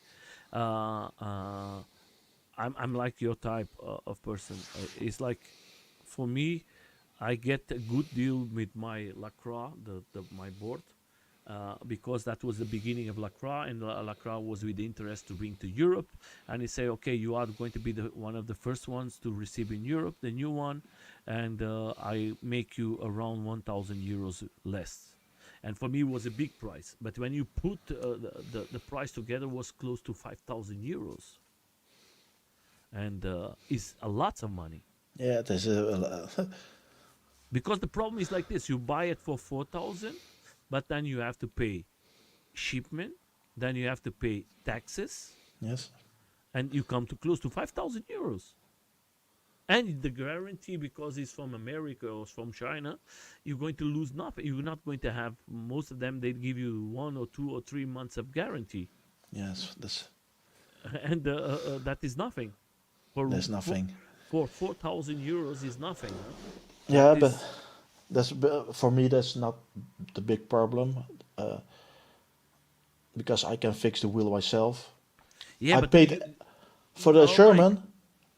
Speaker 1: Uh, uh, I'm like your type of person. It's like for me, I get a good deal with my Lacroix, the my board, because that was the beginning of Lacroix, and Lacroix was with interest to bring to Europe. And he say, okay, you are going to be the one of the first ones to receive in Europe the new one, and I make you around 1,000 euros less. And for me, it was a big price. But when you put the price together, was close to 5,000 euros, and is a lot of money.
Speaker 2: Yeah, there's
Speaker 1: Because the problem is like this: you buy it for 4,000, but then you have to pay shipment, then you have to pay taxes,
Speaker 2: yes,
Speaker 1: and you come to close to 5,000 euros. And the guarantee, because it's from America or from China, you're going to lose nothing. You're not going to have, most of them, they give you 1 or 2 or 3 months of guarantee.
Speaker 2: yes,
Speaker 1: And that is nothing. For,
Speaker 2: there's
Speaker 1: for,
Speaker 2: nothing.
Speaker 1: for 4,000 euros is nothing. Huh? That
Speaker 2: Yeah, but
Speaker 1: is,
Speaker 2: for me that's not the big problem uh, because I can fix the wheel myself.
Speaker 1: yeah,
Speaker 2: I
Speaker 1: but
Speaker 2: paid
Speaker 1: you,
Speaker 2: for the
Speaker 1: Mike,
Speaker 2: Sherman.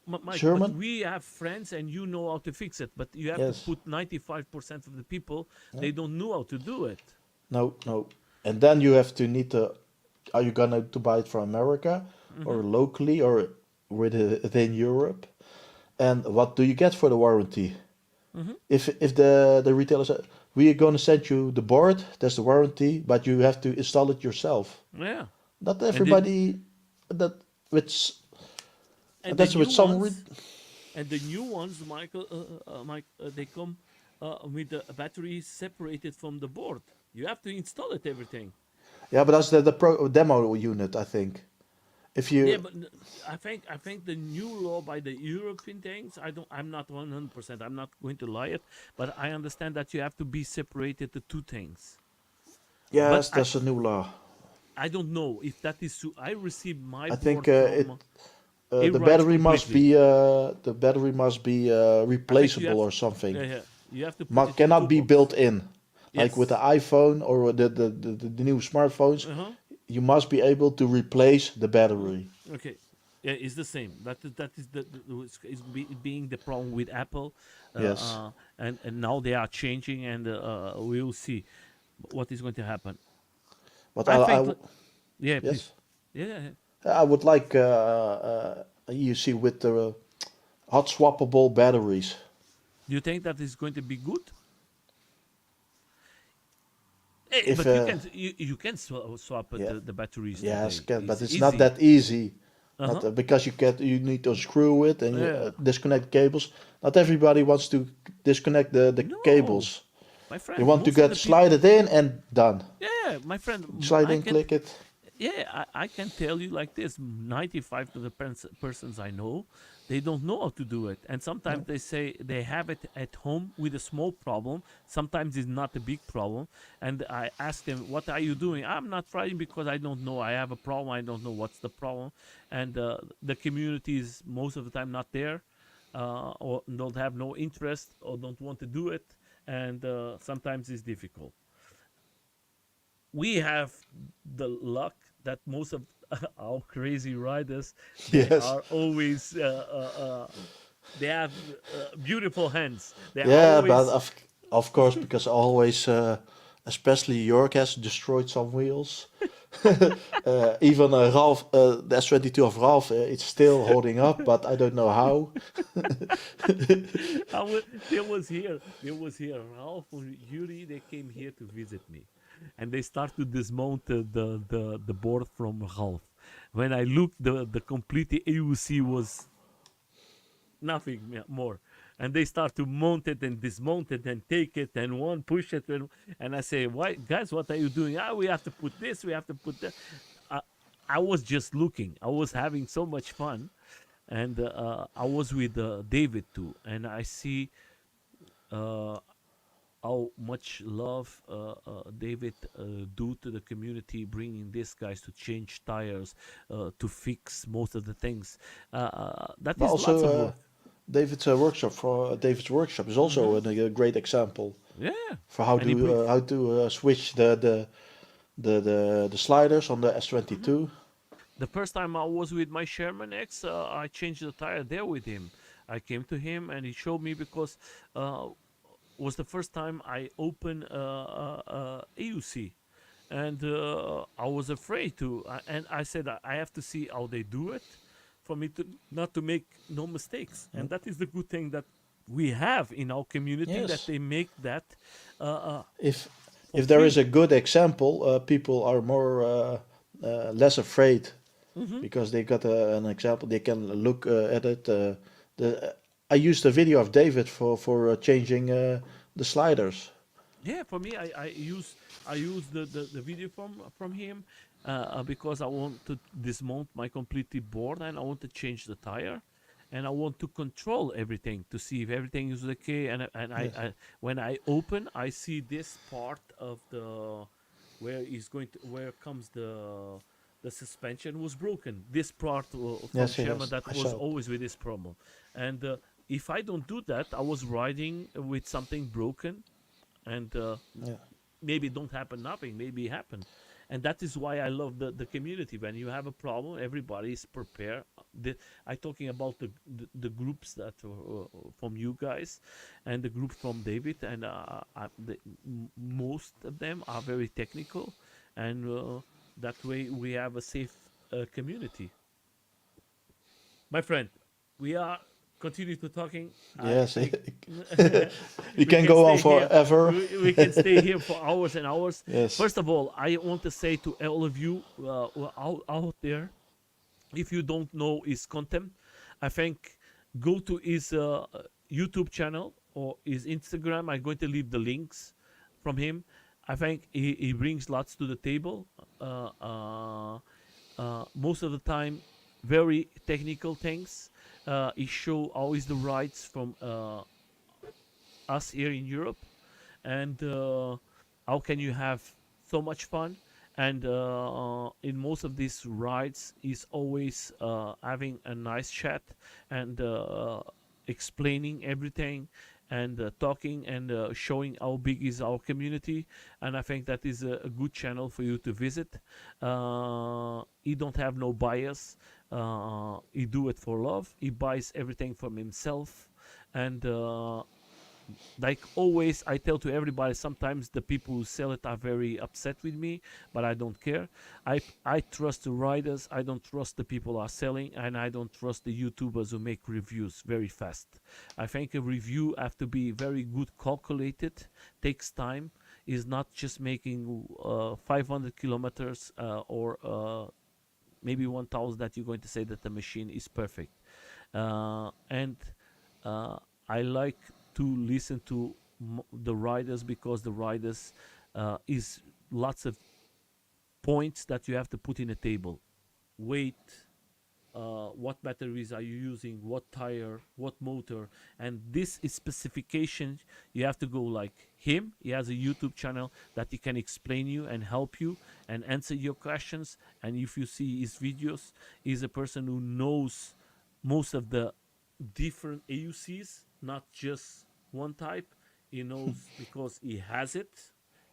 Speaker 1: Mike, but
Speaker 2: Sherman?
Speaker 1: we have friends and you know how to fix it. But you have to
Speaker 2: Yes.
Speaker 1: put 95% of the people,
Speaker 2: Yeah.
Speaker 1: they don't know how to do it.
Speaker 2: No, no. And then you have to need to. Are you gonna to buy it from America
Speaker 1: Hmm.
Speaker 2: or locally or? within Europe. And what do you get for the warranty?
Speaker 1: Hmm.
Speaker 2: If the retailer said, we are going to send you the board, that's the warranty, but you have to install it yourself.
Speaker 1: Yeah,
Speaker 2: Not
Speaker 1: and then
Speaker 2: everybody that which
Speaker 1: and the
Speaker 2: that's with
Speaker 1: new
Speaker 2: some
Speaker 1: ones and the new ones, Michael, Mike, they come with the battery separated from the board. You have to install it everything.
Speaker 2: yeah, but that's the demo unit, I think. If
Speaker 1: Yeah,
Speaker 2: you
Speaker 1: but I think the new law by the European things. I'm not 100%. I'm not going to lie it, but I understand that you have to be separated the two things. But
Speaker 2: yes, that's a new law.
Speaker 1: I don't know if that is true. I received my
Speaker 2: I think
Speaker 1: board from it
Speaker 2: the
Speaker 1: rides
Speaker 2: battery must
Speaker 1: completely.
Speaker 2: be
Speaker 1: I think you
Speaker 2: replaceable
Speaker 1: have
Speaker 2: or something.
Speaker 1: yeah, yeah, you have to put it in
Speaker 2: Cannot
Speaker 1: two
Speaker 2: be
Speaker 1: box.
Speaker 2: built in. Like with the
Speaker 1: Yes.
Speaker 2: iPhone or the new smartphones,
Speaker 1: Uh huh.
Speaker 2: you must be able to replace the
Speaker 1: Mm.
Speaker 2: battery.
Speaker 1: Okay. Yeah, it's the same. That is being the problem with Apple,
Speaker 2: Yes,
Speaker 1: and now they are changing, and we will see what is going to happen.
Speaker 2: but
Speaker 1: I think, yeah, please,
Speaker 2: yes,
Speaker 1: yeah, yeah, yeah.
Speaker 2: I would like you see with the hot swappable batteries.
Speaker 1: Do you think that is going to be good?
Speaker 2: If
Speaker 1: But you can swap
Speaker 2: yeah,
Speaker 1: the batteries
Speaker 2: yes,
Speaker 1: today.
Speaker 2: can, but
Speaker 1: It's
Speaker 2: it's not
Speaker 1: easy.
Speaker 2: that easy.
Speaker 1: Uh
Speaker 2: Not
Speaker 1: huh.
Speaker 2: because you need to screw it and
Speaker 1: Yeah.
Speaker 2: disconnect cables. Not everybody wants to disconnect the
Speaker 1: No,
Speaker 2: cables.
Speaker 1: my
Speaker 2: They
Speaker 1: friend.
Speaker 2: want to
Speaker 1: Most of
Speaker 2: get
Speaker 1: the people.
Speaker 2: slide it in and done.
Speaker 1: Yeah, my friend.
Speaker 2: Slide
Speaker 1: I
Speaker 2: in,
Speaker 1: can.
Speaker 2: click it.
Speaker 1: Yeah, I can tell you like this: 95 of the persons I know, they don't know how to do it, and sometimes
Speaker 2: No.
Speaker 1: they say they have it at home with a small problem. Sometimes it's not a big problem, and I ask them, "What are you doing?" I'm not writing because I don't know. I have a problem. I don't know what's the problem, and the community is most of the time not there, or don't have no interest or don't want to do it, and sometimes it's difficult. We have the luck that most of our crazy riders, they
Speaker 2: Yes.
Speaker 1: are always they have beautiful hands. They are
Speaker 2: Yeah, but
Speaker 1: always
Speaker 2: of course because always, especially York has destroyed some wheels. Even Ralph, the S22 of Ralph, it's still holding up, but I don't know how.
Speaker 1: there was here Ralph or Yuri. They came here to visit me, and they start to dismount the board from Ralph. When I looked, the complete AUC was nothing more. And they start to mount it and dismount it and take it and one push it. And I say, why, guys, what are you doing? We have to put this, we have to put that. I, I was just looking. I was having so much fun. And I was with David too. And I see uh, how much love David do to the community, bringing these guys to change tires, to fix most of the things. That
Speaker 2: But
Speaker 1: is lots
Speaker 2: also,
Speaker 1: of work.
Speaker 2: David's workshop is also
Speaker 1: Hmm.
Speaker 2: a great example
Speaker 1: Yeah,
Speaker 2: for
Speaker 1: and he bring
Speaker 2: how to switch the sliders on the
Speaker 1: mhm.
Speaker 2: S22.
Speaker 1: The first time I was with my Sherman X, I changed the tire there with him. I came to him and he showed me because uh, was the first time I opened AUC, and I was afraid to. And I said I have to see how they do it, for me to not to make no mistakes.
Speaker 2: Mm.
Speaker 1: And that is the good thing that we have in our community, that
Speaker 2: Yes.
Speaker 1: they make that uh, uh,
Speaker 2: If
Speaker 1: for
Speaker 2: there is
Speaker 1: free.
Speaker 2: a good example, people are more less afraid
Speaker 1: Hmm.
Speaker 2: because they got an example. They can look at it. I used a video of David for changing the sliders.
Speaker 1: Yeah, for me, I use the video from him, because I want to dismount my completely board and I want to change the tire, and I want to control everything to see if everything is okay.
Speaker 2: Yes.
Speaker 1: I when I open, I see this part of the where comes the suspension was broken. This part from
Speaker 2: Yes.
Speaker 1: Sherman
Speaker 2: Yes.
Speaker 1: that
Speaker 2: I
Speaker 1: was
Speaker 2: saw it.
Speaker 1: always with this problem, and if I don't do that, I was riding with something broken, and
Speaker 2: Yeah.
Speaker 1: maybe it don't happen nothing, maybe it happen. And that is why I love the community. When you have a problem, everybody is prepared. I talking about the groups that from you guys, and the group from David, and most of them are very technical, and that way we have a safe community. my friend, we are continue to talking. I
Speaker 2: Yes,
Speaker 1: we
Speaker 2: we
Speaker 1: we
Speaker 2: can
Speaker 1: can
Speaker 2: go on
Speaker 1: stay here.
Speaker 2: forever.
Speaker 1: We can stay here for hours and hours.
Speaker 2: Yes,
Speaker 1: First of all, I want to say to all of you who are out there, if you don't know his content, I think go to his YouTube channel or his Instagram. I'm going to leave the links from him. I think he brings lots to the table. Uh, uh, most of the time, very technical things. He show always the rights from us here in Europe, and how can you have so much fun? And in most of these rides, is always having a nice chat and explaining everything and talking and showing how big is our community. And I think that is a good channel for you to visit. He don't have no bias. He do it for love. He buys everything from himself, and like always, I tell to everybody, sometimes the people who sell it are very upset with me, but I don't care. I trust the riders. I don't trust the people who are selling, and I don't trust the YouTubers who make reviews very fast. I think a review have to be very good calculated, takes time, is not just making 500 kilometers or maybe 1000 that you're going to say that the machine is perfect. And uh, I like to listen to the riders, because the riders is lots of points that you have to put in a table. Weight, what batteries are you using, what tire, what motor, and this is specification. You have to go like him. He has a YouTube channel that he can explain you and help you and answer your questions. And if you see his videos, he's a person who knows most of the different AUCs, not just one type. He knows because he has it,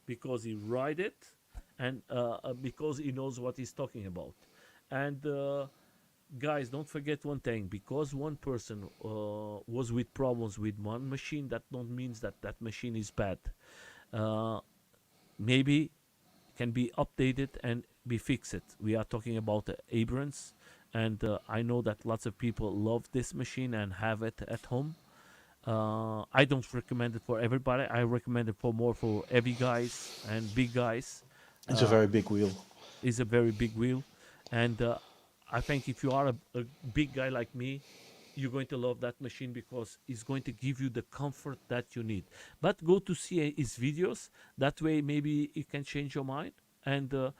Speaker 1: because he ride it, and because he knows what he's talking about. And guys, don't forget one thing: because one person was with problems with one machine, that don't means that that machine is bad. Uh, Maybe can be updated and be fixed. We are talking about Abrams, and I know that lots of people love this machine and have it at home. I don't recommend it for everybody. I recommend it for more for heavy guys and big guys.
Speaker 2: it's a
Speaker 1: Uh,
Speaker 2: very big wheel.
Speaker 1: is a very big wheel, and I think if you are a big guy like me, you're going to love that machine because it's going to give you the comfort that you need. But go to see his videos. That way, maybe it can change your mind. And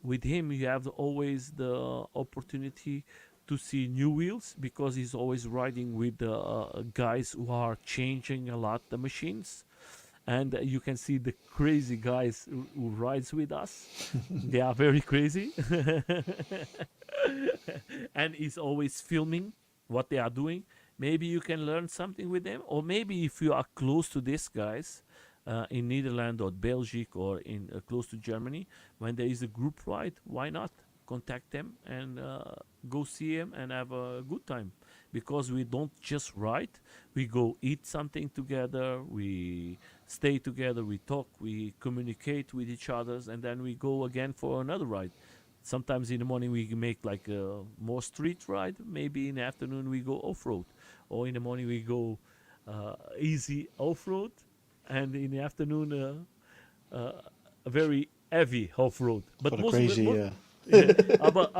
Speaker 1: with him, you have always the opportunity to see new wheels, because he's always riding with guys who are changing a lot the machines. And you can see the crazy guys who rides with us. They are very crazy. And he's always filming what they are doing. Maybe you can learn something with them, or maybe if you are close to these guys in Netherlands or Belgium or in close to Germany, when there is a group ride, why not contact them and go see them and have a good time? Because we don't just ride, we go eat something together, we stay together, we talk, we communicate with each others, and then we go again for another ride. Sometimes in the morning we make like a more street ride. Maybe in the afternoon we go off road, or in the morning we go easy off road, and in the afternoon a very heavy off road.
Speaker 2: For
Speaker 1: But
Speaker 2: the
Speaker 1: most of it,
Speaker 2: crazy,
Speaker 1: yeah, but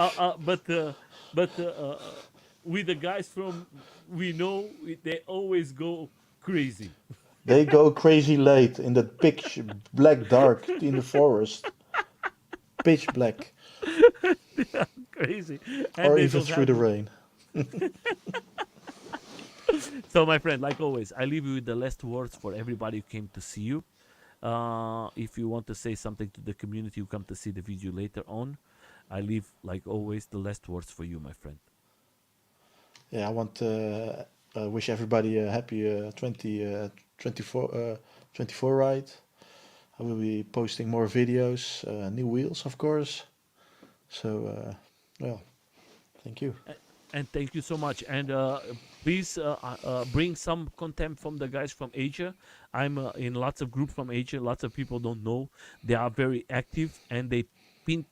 Speaker 1: with the guys from we know, they always go crazy.
Speaker 2: they go crazy late in the pitch black dark in the forest, pitch black,
Speaker 1: Crazy, and
Speaker 2: or
Speaker 1: they
Speaker 2: even
Speaker 1: don't
Speaker 2: through
Speaker 1: have.
Speaker 2: the rain.
Speaker 1: So, my friend, like always, I leave you with the last words for everybody who came to see you. If you want to say something to the community who come to see the video later on, I leave, like always, the last words for you, my friend.
Speaker 2: Yeah, I want to wish everybody a happy 24 ride. I will be posting more videos, new wheels, of course. So, well, thank you.
Speaker 1: And thank you so much. And please bring some content from the guys from Asia. I'm in lots of groups from Asia. Lots of people don't know. They are very active, and they paint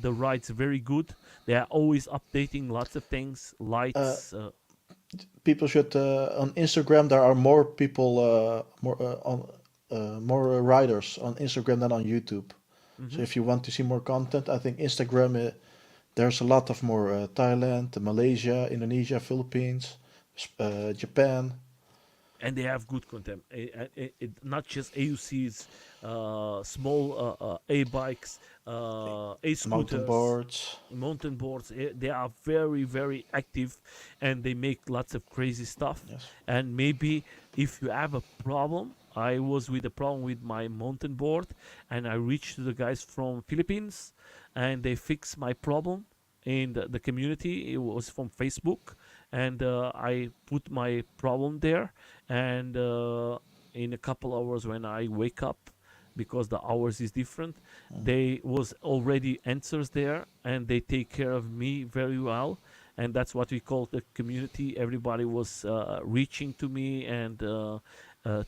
Speaker 1: the rides very good. They are always updating lots of things,
Speaker 2: Uh,
Speaker 1: lights.
Speaker 2: People should on Instagram. There are more people, more riders on Instagram than on YouTube. So
Speaker 1: Mhm.
Speaker 2: if you want to see more content, I think Instagram. There's a lot of more Thailand, Malaysia, Indonesia, Philippines, Japan.
Speaker 1: And they have good content. Not just AUCs, small A bikes, A
Speaker 2: Mountain
Speaker 1: scooters,
Speaker 2: boards.
Speaker 1: mountain boards. They are very, very active, and they make lots of crazy stuff.
Speaker 2: Yes.
Speaker 1: And maybe if you have a problem, I was with a problem with my mountain board, and I reached to the guys from Philippines, and they fixed my problem in the community. It was from Facebook, and I put my problem there, and in a couple hours when I wake up, because the hours is different, they was already answers there, and they take care of me very well. And that's what we call the community. Everybody was reaching to me and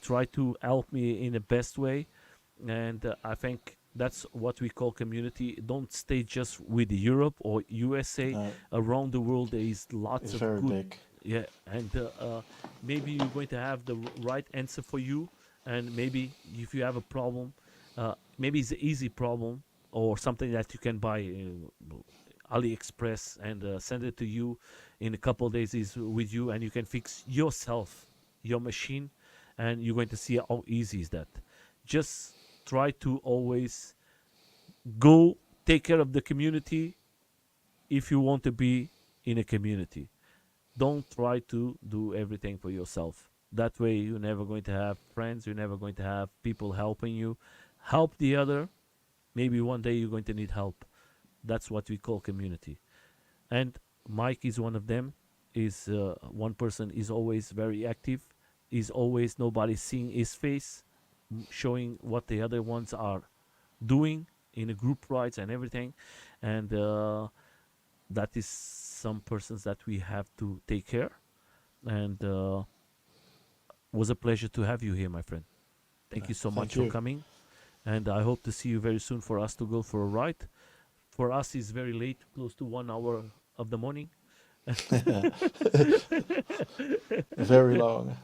Speaker 1: try to help me in the best way. And I think that's what we call community. Don't stay just with Europe or USA.
Speaker 2: Uh,
Speaker 1: Around the world there is lots
Speaker 2: it's
Speaker 1: of
Speaker 2: very
Speaker 1: good.
Speaker 2: big.
Speaker 1: Yeah, and maybe you're going to have the right answer for you. And maybe if you have a problem, maybe it's an easy problem or something that you can buy AliExpress and send it to you in a couple of days is with you, and you can fix yourself your machine, and you're going to see how easy is that. Just try to always go take care of the community if you want to be in a community. Don't try to do everything for yourself. That way you're never going to have friends, you're never going to have people helping you. Help the other. Maybe one day you're going to need help. That's what we call community. And Mike is one of them. Is one person is always very active. Is always nobody seeing his face, showing what the other ones are doing in a group rides and everything. And that is some persons that we have to take care. And was a pleasure to have you here, my friend. Thank you so much
Speaker 2: Thank
Speaker 1: for
Speaker 2: you.
Speaker 1: coming. And I hope to see you very soon for us to go for a ride. For us, it's very late, close to 1 hour of the morning.
Speaker 2: Very long.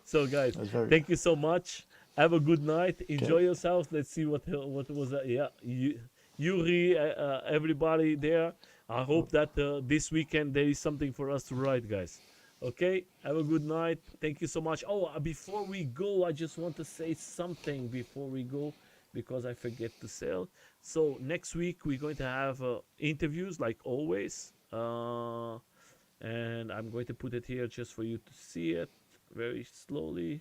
Speaker 1: So, guys,
Speaker 2: It's very
Speaker 1: thank you so much. Have a good night.
Speaker 2: okay.
Speaker 1: Enjoy yourself. Let's see what was that. Yeah, Yuri, everybody there. I hope that this weekend there is something for us to ride, guys. Okay, have a good night. Thank you so much. Oh, before we go, I just want to say something before we go because I forget to say. So next week we're going to have interviews like always, and I'm going to put it here just for you to see it very slowly.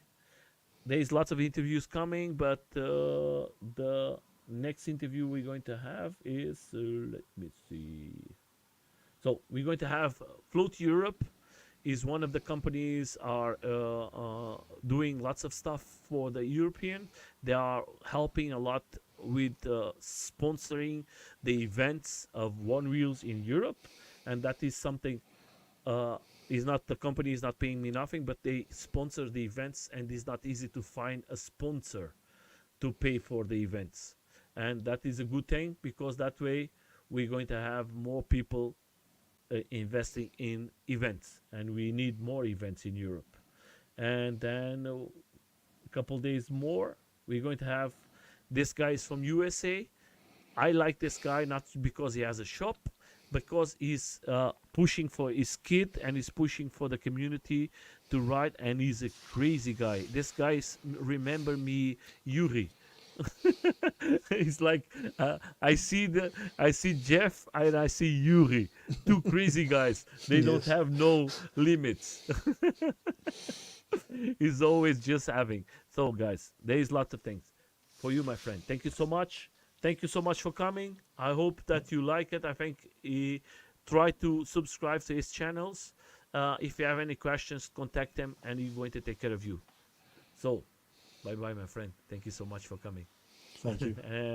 Speaker 1: There's lots of interviews coming, but the next interview we're going to have is let me see. So we're going to have Float Europe is one of the companies are doing lots of stuff for the European. They are helping a lot with sponsoring the events of One Wheels in Europe, and that is something. Is not the company is not paying me nothing, but they sponsor the events, and it's not easy to find a sponsor to pay for the events, and that is a good thing because that way we're going to have more people investing in events, and we need more events in Europe. And then a couple days more, we're going to have this guy is from USA. I like this guy not because he has a shop, because he's pushing for his kid and he's pushing for the community to ride, and he's a crazy guy. This guy is, remember me, Yuri. It's like I see Jeff and I see Yuri, two crazy guys. They don't
Speaker 2: Yes.
Speaker 1: have no limits. He's always just having. So, guys, there is lots of things for you, my friend. Thank you so much. Thank you so much for coming. I hope that you like it. I think he try to subscribe to his channels. If you have any questions, contact him, and he's going to take care of you. So, bye bye, my friend. Thank you so much for coming.
Speaker 2: Thank you.
Speaker 1: And